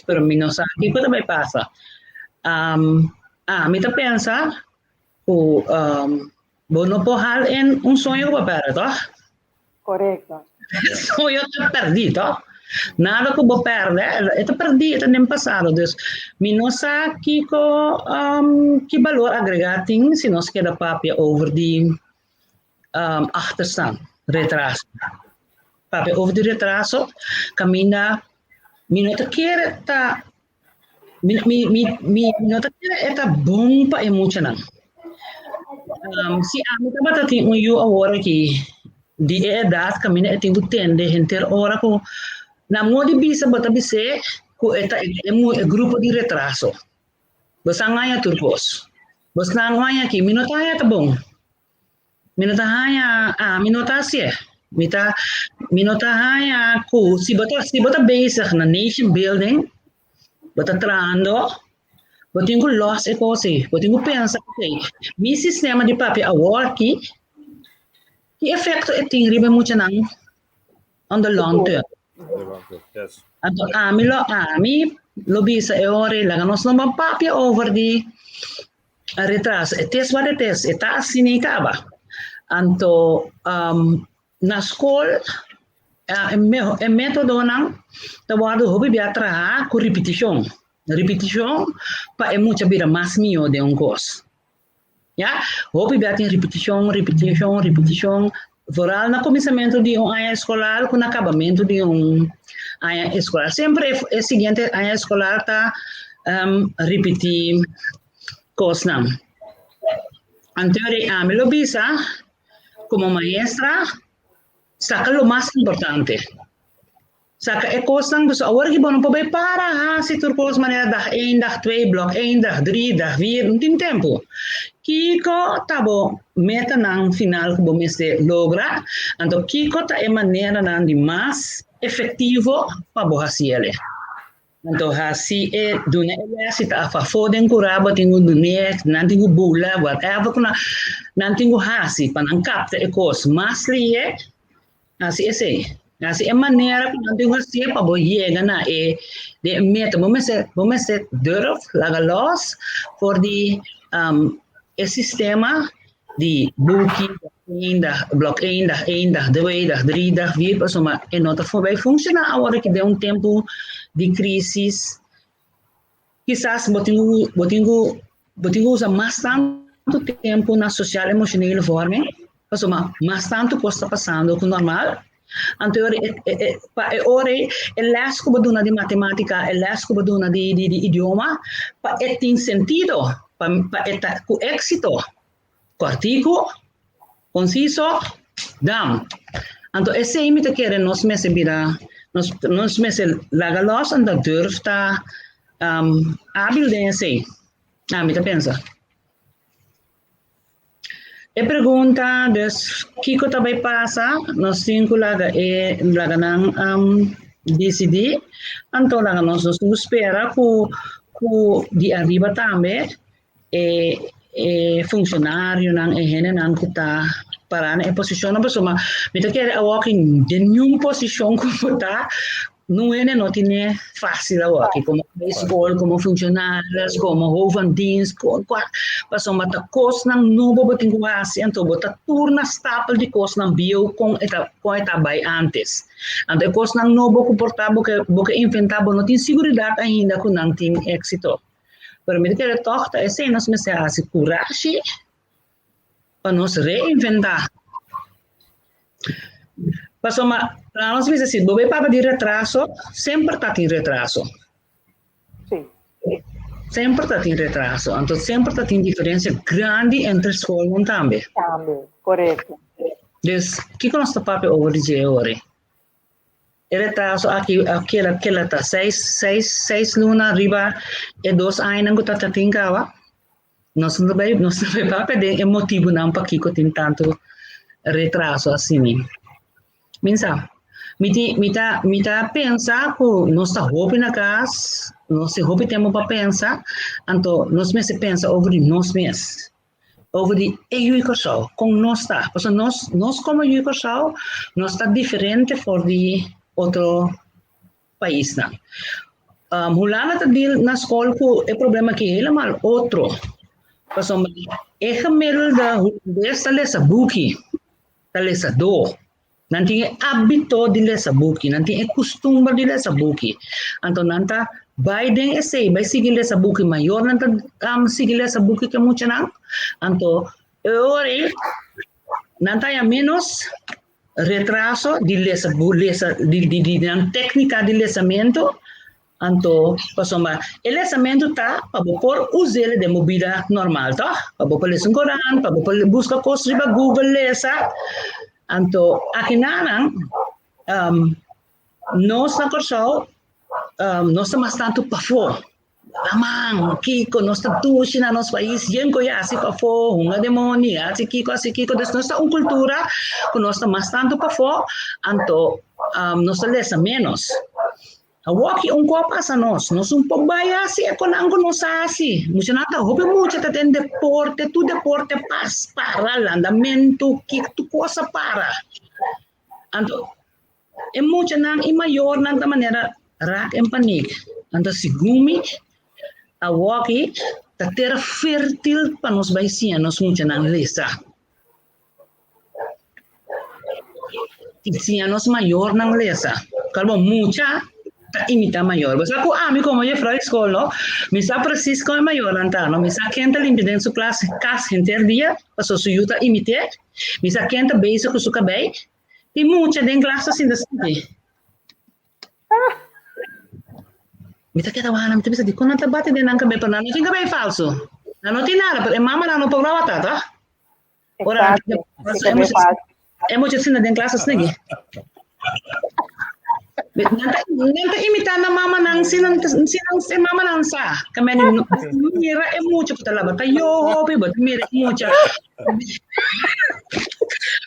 pero mi não sabe que também passa me tá pensa o não pode em sonho para tá Correto. Sonho tá perdido nada que vou perder é perdido no passado dus mi não sabe que valor agregado tem se nós queda papi over de achterstand, retraso. Papi over de retraso, kaminda, minuto kere ta, minuto kere eta bom pa emocional. Si ami ta bata ti eu agora que de edad kaminda é tingo tende enter ora ko na modi bisa bata bise ko eta grupo de retraso. Basangaya turpos. Basangaya ki minuto ya ta bom. Minutasi minutahaya ku si bota bezig na nation building bota trando botin ko loss e cose botin ko pensa okay mi sistema di papi award ki effecto e tingribe mucha nang on the long term Yes. anto ami lo bisa e ore la nos no papi over di retraso e tes what it is eta sinikaba anto na school e método nang tawado hobi biatra com repetição pa é muita bira mais mio de curso hobi biatra repetição vooral na começamento de ano escolar com acabamento de ano escolar sempre é seguinte ano escolar tá repetir coisa não anterior a me lo bisa como maestra, saca lo más importante. Saca e kosang dus awar ki bono pabay para si turkos manera dah 1, dah 2, blok 1, dah 3, dah 4, não tem tempo. Kiko tabo meta nang final que bomes de logra, então kiko ta é maneira nang de mais efetivo para bo hasi ele. Então hasi é duna ele se ta fa foden kuraba tingu dunia, nan tingu bula, whatever kuna nan tingu hasi panang kapta e kos mas liye hasi ese. Hasi é maneira que nan tingu hasi pa bo yega na e de meta bomes durf laga los for di e sistema di buki blok 1, dah 1, dah 2, dah 3, dah 4, insomma, e nota vai funcionar agora que deu tempo de crisis. Quizás botingo usa mais tanto tempo na social emocional forma, insomma, mais tanto costa passando com normal. Anterior ora é les que baduna de matemática, é les que baduna de idioma, pa tem sentido, pa com êxito, cortico, conciso, dam. Então esse é imita que nós meses vira, nós meses lagalos anda durfta hábil de esse. Mita pensa. E pergunta des kiko também passa, nós cinco laga nang decidir, então nós espera ku di arriba também funcionário nang ehene nang kita para na posisyon na baso ma mita kaya walking din yung posisyon ko puta não é não tinha fácil a walking como baseball como funcionários como hoofddienst passou mata kos nang nobo bating kuasi anto bota turna stapel de kos nang bio com eta bay antes anto kos nang nobo comportabo que boca inventabo não tem seguridade ainda com nang tem éxito para mim que era torta é sem nós me se a coragem para nos reinventar. Passou uma, nós dizemos assim, bobe papa de retraso, sempre está em retraso. Sim. Sempre está em retraso, então sempre está em diferença grande entre escola e também. Também, correto. Então, o que nós está papo over dizer hoje? O retraso aquela tá 6 luna arriba e 2 anos que está em casa. Nós não vai papo de motivo não para que tem tanto retraso assim. Minsa, mita pensa que nós está hobby na casa, nós hobby temos para pensar, então nós mesmo pensa over nós mesmos, over de educação, como nós está, porque nós como educação, nós está diferente for de outro país não. Hulana tá na escola com o problema que ele mal outro, porque é gemelo da desta lesa buki, da lesa do. Nanti é hábito de ler essa book, nanti é costume de ler essa book. Então, nanta vai den essay, vai seguir essa book maior, nanta seguir essa book que muito não. Então, ora, nanta é menos retraso de ler essa book, de técnica de lesamento. Então, passoma, o lesamento tá para por usar ele de uma vida normal, tá? Para por ler um Coran, para por buscar coisas para Google lesa. Então, aqui na nós na Corsol, nós estamos tanto para fora. Amang, Kiko, nós estamos tudo na nosso país, gente conhece para fora, uma demonia, assim Kiko, nós estamos uma cultura que nós estamos tanto para fora, então, nós estamos menos. Aqui copo passa nós pouco assim, é quando nós assim, muito nada, muito tá tem deporte, tu deporte passa para, andamento, que tu coisa para. Então, é muito não, e maior não da maneira rak em panic. Então, segundo aqui, tá terra fértil para nós baixinhos, nós muito não lesa. E nós maior não lesa. Kalau mucha imita maior. Mas ako como eu fui à escola, me sa preciso como maior antano, me sa quenta limpa dentro da classe, casa inteiro dia, passou su yuta imitar, me sa quenta beijo com su cabelo, e muita dentro da classe assim desse. Me tá queda wana, me tá pensando, quando tá bate dentro do cabelo, para não tem cabelo falso. Não tem nada, porque mama não pode gravar, tá? Ora, é muito assim dentro da classe assim. Nanta imitar na mama nang sinang mama nang sa kami mira é muito para lá tayo be but mira é muito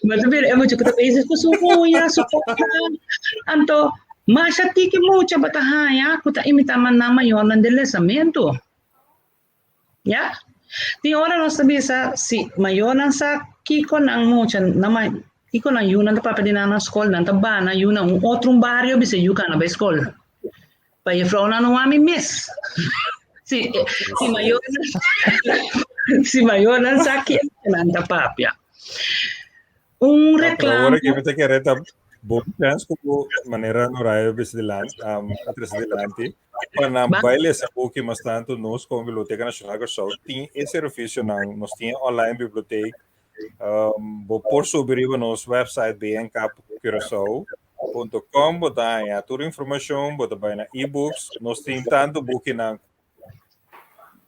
but mira é muito para países que suya suporta anto mas ati que muito batahaya kuta imitar man na mayor ng delesamento ya ti ora nós sabisa si mayor nang sa kiko nang muito na Iko na yun ang papadina na school na tabana yun ang otro barrio bisa yuka na ba school. Pa ifro na no ami miss. Si mayor na sakit na tapapya. Reklamo. Agora que me te quereta bom chance como maneira no raio bis delante, atrás delante. Para baile essa book mas tanto nós como biblioteca nacional só tem esse serviço não, nós tinha online biblioteca. Por subir nosso website bncap.com, botar toda a informação, botar na e-books, nós temos tanto book na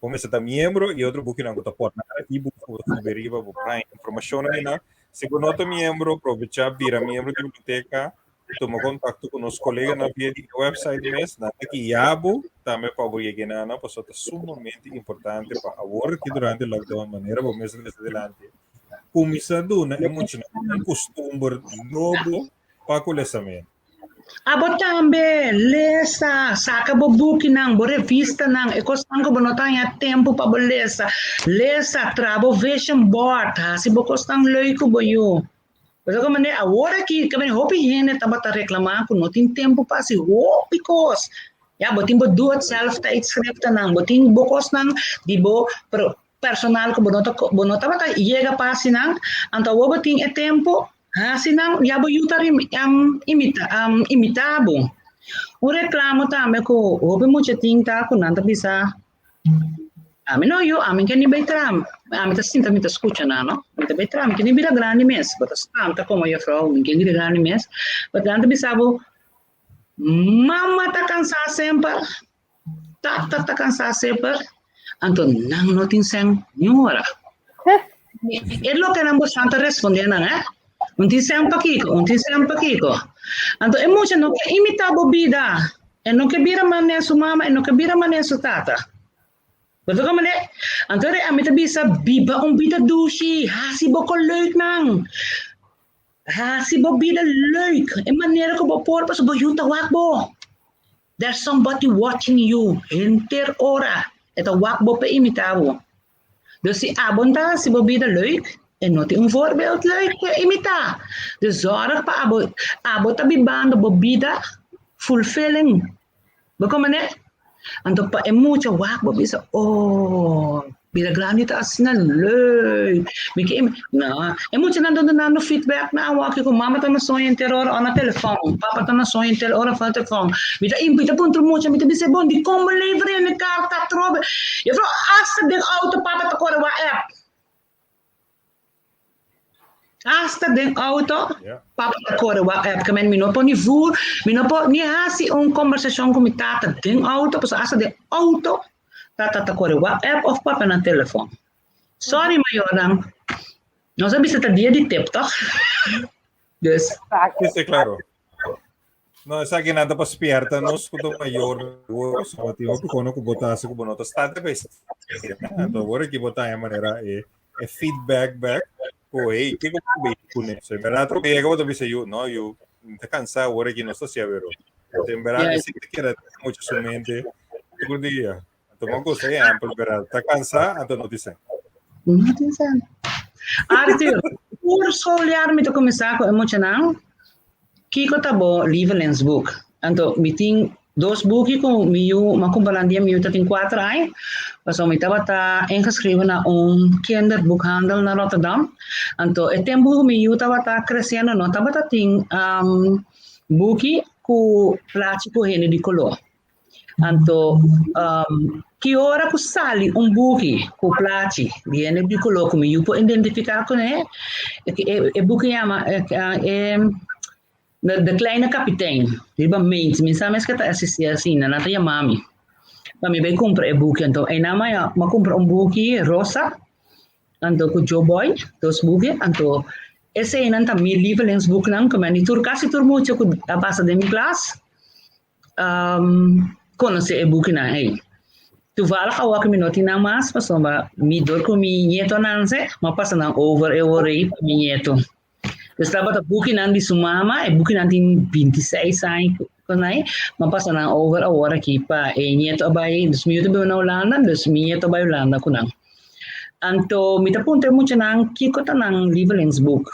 como você está membro e outro book na botar por na e-book, botar subir botar informação aí na segundo outro membro, aproveitar vira membro da biblioteca, tomar contato com nossos colegas na via de website mesmo, na aqui Yabo, também para o que na pois é sumamente importante para agora que durante o lockdown maneira vamos mesmo desde adelante. Como isso duna é muito um costume novo para o lesamento. Abo tambe, lesa, saka bo buki nang, bo revista nang, e kostan ko bonotanya tempo pa bo lesa, trabo vision board, hasi bo kostan leuko bo yo. Pero como ne agora que kami hopi hene tabata reclamar com não tem tempo para se hopi cos. Ya botin bo do it self ta script nang botin bo kos nang di bo personal ko bonota bata iega pasi nang anta wo botin e tempo ha sinang ya bo yutari imitabo. O reclamo também ko hopi mucha tinta ko nanta bisa Amin no, io amin che ni bei tram, amin ta sinta mi ta escucha na, no? Mi ta bei tram che ni bira grande mes, but stanta como io frau, mi che ni grande mes, but anta bisabo mamma ta cansa sempre, tata ta cansa sempre, anto nang no tin sen nyora. E lo che non possiamo rispondere, eh? Non ti sei un pachico, non ti sei un pachico. Anto e mucha no che imitabo bida, e non che bira mane su mamma, e non che bira mane su tata. Betul kan meneer? Antara amita bisa biba bida douche, hasi boko leuk nang. Hasi bo bida leuk. E maniera ko bo por pas bo yuta wakbo. There's somebody watching you inter ora. Eta wakbo pe imitabo. Dus si abonta si bo bida leuk. En noti een voorbeeld leuk imita. Dus zorg pa abo tabi bando bo bida fulfilling. Betul meneer? Anto pa e mucha wakbo bisa bila grande ta asina leuk. Miki na e mucha nando feedback na waki ko mama ta na sonho terror na telefone, papa ta na sonho terror na telefone. Mita impita punto mucha mita bisa bon di como livre ne carta trobe. Eu falo asta de auto papa ta kora wa app. Hasta den auto, papa agora o app que me não pode voar, me não pode nem hasi conversação com minha tata den auto, pois hasta den auto, tata agora o app of papa na telefone. Sorry maior, não sabe se tá dia de tempo, tá? Dus. Isso é claro. Não, essa aqui nada para esperta, nós quando maior, o só tem o que quando que botar se que bonota está de best. Então agora que botar é maneira é feedback back. Hey, ¿qué con eso? En verdad, creo que llegamos a decir yo, no, yo está cansado ahora que no está así, pero en verdad sí que quiere mucho su mente. Todo el día, toma cosas amplias, pero está cansado, entonces no dicen. No dicen. Arthur, por solear me to começar com emocional. Kiko tabo Lievelings book. Anto meeting dos boeken com meu, maar comparando meu tem 4 anos. Paso me estava ingeschreven na kinderboekhandel na Rotterdam. Anto e tempo meu estava crescendo, não estava ting boeki com plástico hene de color. Anto que hora que sali boeki com plástico hene de color como eu posso identificar com ele. E boeki chama de kleine kapitein, die bij mij, minstens mensen que assistir assim, na nata ya mami. Mami vai comprar boek então, e na manhã, ma compra boek rosa, então com Joe Boy, dos boek, então esse é nanta meu lievelingsboek nang, como ni tur kasi tur muito com a base de minha classe, conhecer boek na aí. Toevallig hou ik me nog niet aan mas, pas maar mi door com mi nieto nanse, maar pas dan over mi nieto. Eu estava a book nan di sumama, e book nan tin 26 anos, konai, mas passa nan over a hora aqui pa e nieto abay, dus mi YouTube na Holanda, dus mi nieto abay Holanda kunang. Anto mi ta punta mucho nang kiko ta nang lievelingsboek.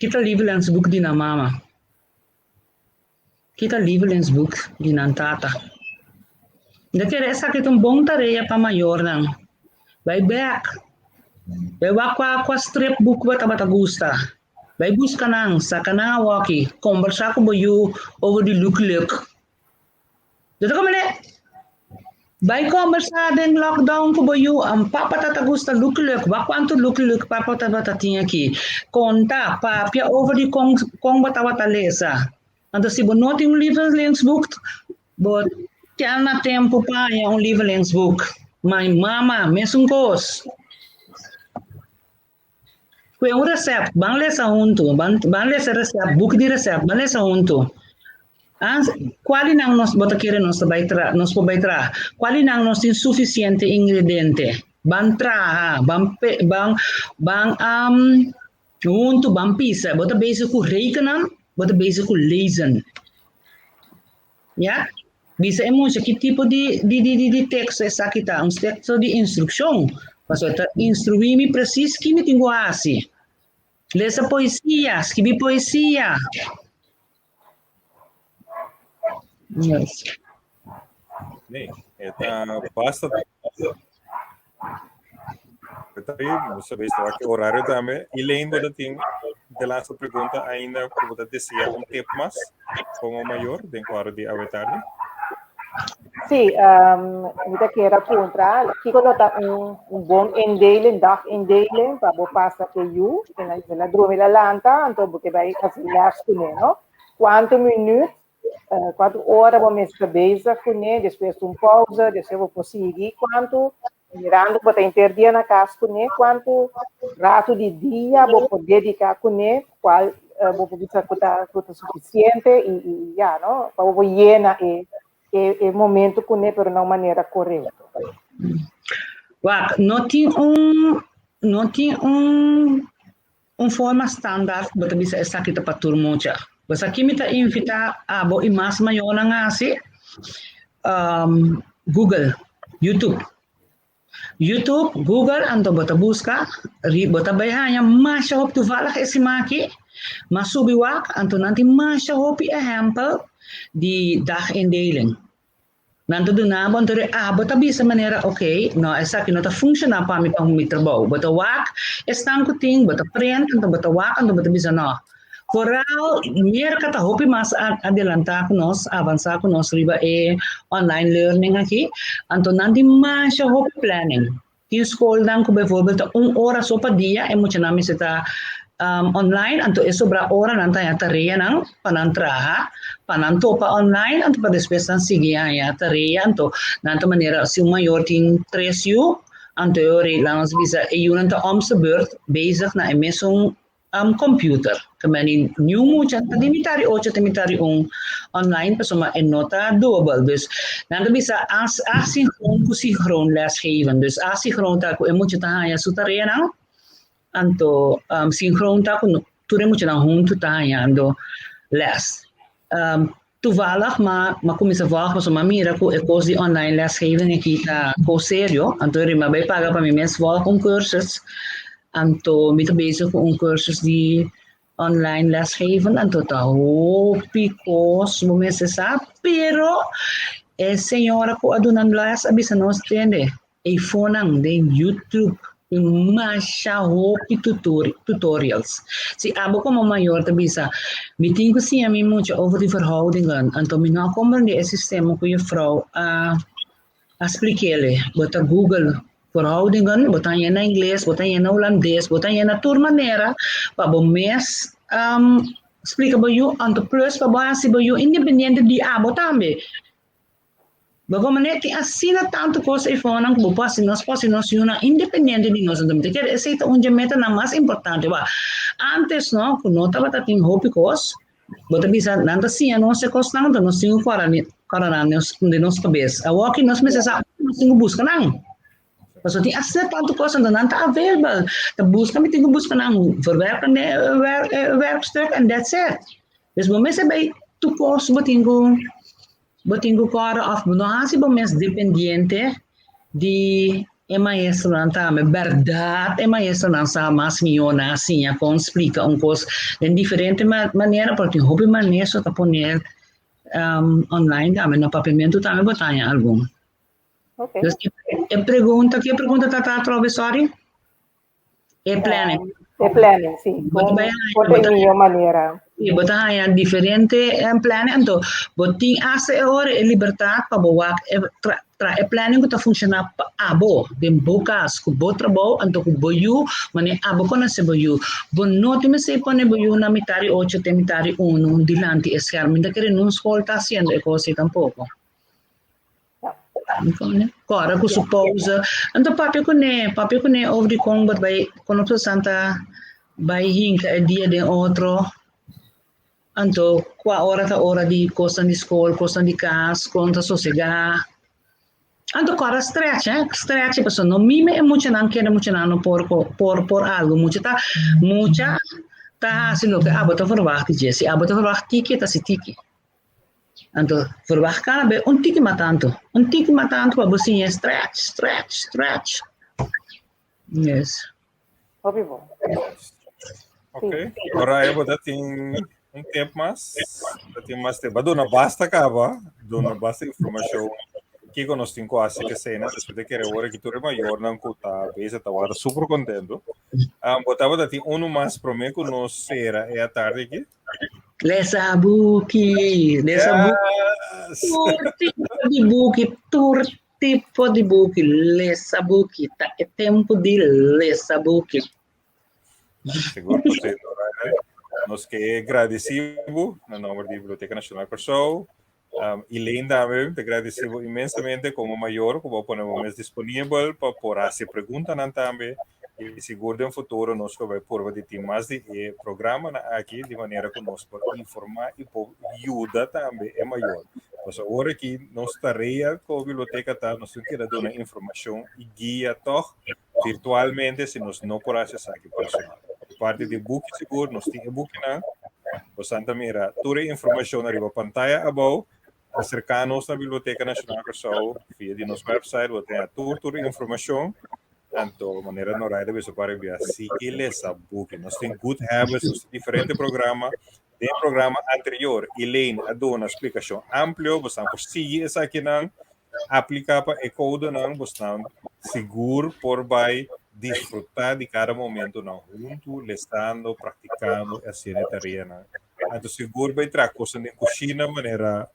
Kita lievelingsboek di na mama. Kita lievelingsboek di nan tata. Dat kere esa que een bom tarea pa maior nang. Vai back. Vai aqua strip book bata gusta. Vai busca nang sa kana waki conversar com boyu over the look. Dito ka mali. Vai conversar den lockdown com boyu ang papa tata gusta look. Wa quanto look papa tata tinha aqui. Conta papia over the kong bata lesa. Anto si bonoti un lievelingsboek, but tiyan na tempo pa yung lievelingsboek. My mama, mesungkos. Kung yung recept, bang lesa junto, bang lesa recept, book di recept, bang lesa junto. Quali nang nos botakire nos pabaitra, quali nang nos insuficiente ingrediente, bang tra, bang junto, bang pisa, bota basic ku rekenan, bota bezig com lezen. Ja? Bisa emotion, que tipo de texto essa aqui tá? Um texto de instrução. Mas eu instruí-me preciso que me tenho assim. Lesa poesia, escrevi poesia. Yes. Nee, basta. Você vê que o horário também. E lendo da tem de laatste pergunta ainda, como você dizia, tempo mais como maior, dentro da hora de a tarde. Sì, mi da che era contra, chi colota un buon endele, dag endele, pa bo passa che io, nella drome la lanta, anto perché vai a las con no? Quanto minuti, quanto ora vou mesmo bezig com ele, depois um pausa, depois vou conseguir quanto mirando para interdia na casa com ele, quanto rato de dia vou poder dedicar com ele, qual vou poder estar suficiente e já, não? Para vou llena e momento com ele, pero não maneira correta. Não tem forma standard, bota bisa essa kita patur mucha. Basta aqui me tá invita a bo imas maior na assim, Google, YouTube, Google, anto bota busca, bota bayanya masya hop tu valak esi maki, masubi wak, anto nanti masya hopi example di dagindeling. Nanto duna bon tere bota bisa maneira okay, no essa aqui não tá funciona para mim para me trabalho. Bota wak, estão kuting, bota print, anto bota wak, anto bota bisa no. Coral, mer kata hopi mas adelantar nós, avançar com nós riba online learning aqui, anto nanti mais hopi planning. Que escola dan ko bijvoorbeeld hora só per dia, muito nami seta online, anto é sobra hora nanta ya tarea nang panantraha, panantopa online, anto pa después nan sige ya tarea, anto nanta maneira se maior tem 3 uur, anto eu langs bisa nanta om se beurt bezig na mesmo computer. Kemani new mucha tadimitari 8 tadimitari online pesoma nota double. Dus nanta bisa asynchroon ku synchroon lesgeven. Dus asynchroon ta ku mucha ta ya su tarea nang anto synchroon ta ku ture mucha na junto ta ya ando les. Toevallig, maar comissa vaag was om mira ku ekos die online lesgeven aqui ta ko serio. Anto rima bij paga para mim mes vaag cursus. Anto met bezig com cursus de online lesgeven, anto tá picos, momentos essa, pero senhora com a dona las abisa nós tende, e fonang de YouTube, masha hopi tutorials. Si abo como maior te bisa, me tingo sim a mim muito over die verhoudingen, anto me não komen die sistema com je vrouw a expliquele, bota Google verhoudingen, botan je na inglês, botan je na holandês, botan je na tour maneira, para bom mês explica para you, anto plus para base para you, independente de abo também. Bago maneira tem assim tanto coisa e fona que bopa se nós uma independente de nós, então quer essa onde meta na mais importante, ba. Antes não, quando não tava tem hobby coisa, bota bisa nanda sim, não se costa não, nós temos para de nós cabeça. A walk nós precisamos buscar não. Paso tem acesso tanto coisa não está available. Te busca me tenho busca não verwerken werkstuk and that's it. Dus bom mês bij toekomst botingo cara of não há se bom mês dependente de maestro não tá me verdade maestro não sabe mais miona assim a com explica coisa de diferente maneira porque hobby maneira tá poner online também no papiamento também botar algum. Okay. Dus que pergunta tá professor? Planning. Planning, sim. Com a minha maneira. E botar aí diferente planning, então, botin essa hora é liberdade para boa planning que tá funcionar abo, de bocas com bom trabalho, então com boiu, mas abo quando se boiu, bom note me se pone boiu na mitari 8 te mitari 1 dilante esquerdo, ainda querer não escolta haciendo e coisa tampouco. Agora com pausa, então papi kone over de combat by kono santa by hinka e dia de outro, então qua hora de costa de escola, costa de casa, conta sossegar. Então agora stretch pessoa não mime é muito não quer muito não por algo mucha tá assim lo que bota verwacht Jesse, bota verwacht tiki tá se tiki. Anto verwacht kan be un tiki matanto para você stretch. Yes. Hobby bom. Ok. Agora eu vou dar um tempo mais tempo. Dona basta acaba, dona basta informação que nós temos quase que sei, né? Depois de que a hora que tu é maior, não custa, beijo, tá super contento. Botava daqui mais para mim que nós será é a tarde aqui. Lesa buki, Yes. tur tipo de buki, lesa buki, tá é tempo de lesa buki. Seguro que você, nós que agradecemos no nome da Biblioteca Nacional de Pessoa. E ainda te agradecemos imensamente como maior, como ponemos disponível para fazer perguntas também. E seguro no futuro nós vamos por ter mais de programa aqui de maneira que nós podemos informar e ajudar também é maior. Mas agora que nossa tarefa com a biblioteca está, nós temos que dar uma informação e guia toch virtualmente se nós não podemos acessar aqui personal. Parte de book seguro, nós temos book na. Portanto, mira, toda a informação arriba pantalla abaixo, acercar-nos na Biblioteca Nacional de Pessoa, via de nosso website, você tem toda a informação. Então, maneira normal de você para enviar se ele essa book. Nós temos good habits, nós temos diferentes programas. Tem programa anterior, Elaine, a dona explicação ampla, você por seguir essa aqui não, aplicar para o código não, você seguro por vai desfrutar de cada momento não, junto, lestando, praticando, assim a tarea não. Então, seguro vai trazer coisas de cozinha, maneira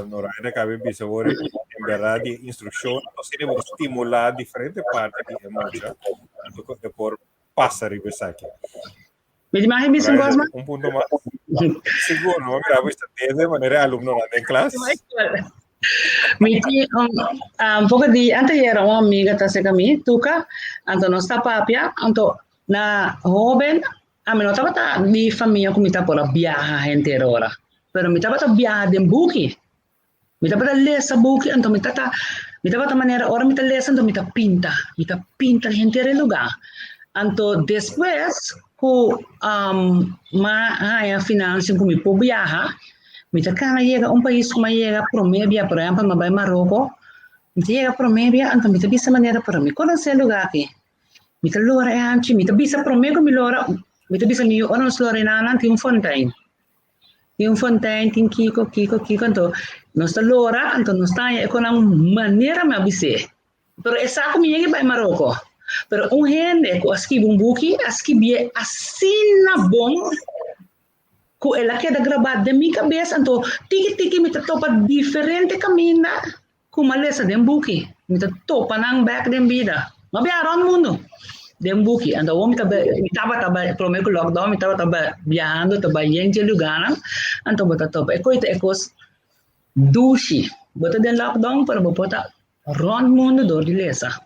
normal de cabe bisa agora, em verdade, instrução, você deve estimular diferentes partes de mucha, então, por passar e pensar aqui. Me dimana bisa gosma? Ponto mais. Seguro, não gravo esta de maneira aluno na classe. Miti pouco di ante era uma amiga tá se kami tuka anto nós tá papia anto na joven a mim não tava tá di família como tá por viajar inteira hora pero me tava tá viajar de buki me tava tá lesa buki anto me tava tá maneira hora me tá lesa anto me tá pinta inteira lugar anto depois ku a financiação como po viajar Mita kana llega un país como llega promedia, por ejemplo, me voy a Marruecos, mita llega promedia, entonces mita bisa manera para mí conocer el lugar aquí. Mita lora anchi, mita bisa promedio mi lora, mita bisa mi orang lora nanan ti un fontaine. Ti un fontaine, ti kiko, entonces no está lora, entonces no está con una manera me abise. Pero esa como llega para Marruecos. Pero un gente, aski bumbuki, aski bie asina bom, ku ela queda gravada de minha cabeça, então tiki me topa diferente kaminda, ku malesa dem buki, me topa nang back dem vida, mas bem around mundo, dem buki, então eu me tava prometo que lockdown, me tava viajando, tava indo de lugar, então bota topa, e coisa ecos dushi, bota den lockdown para bota around mundo do de lesa,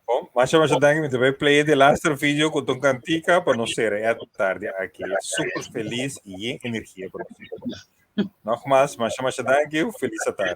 Bom, mas dank me vai play de laatste video com um cantica para não ser é tarde aqui, super feliz e em energia para você. Nogmaals, mas dank you, feliz tarde.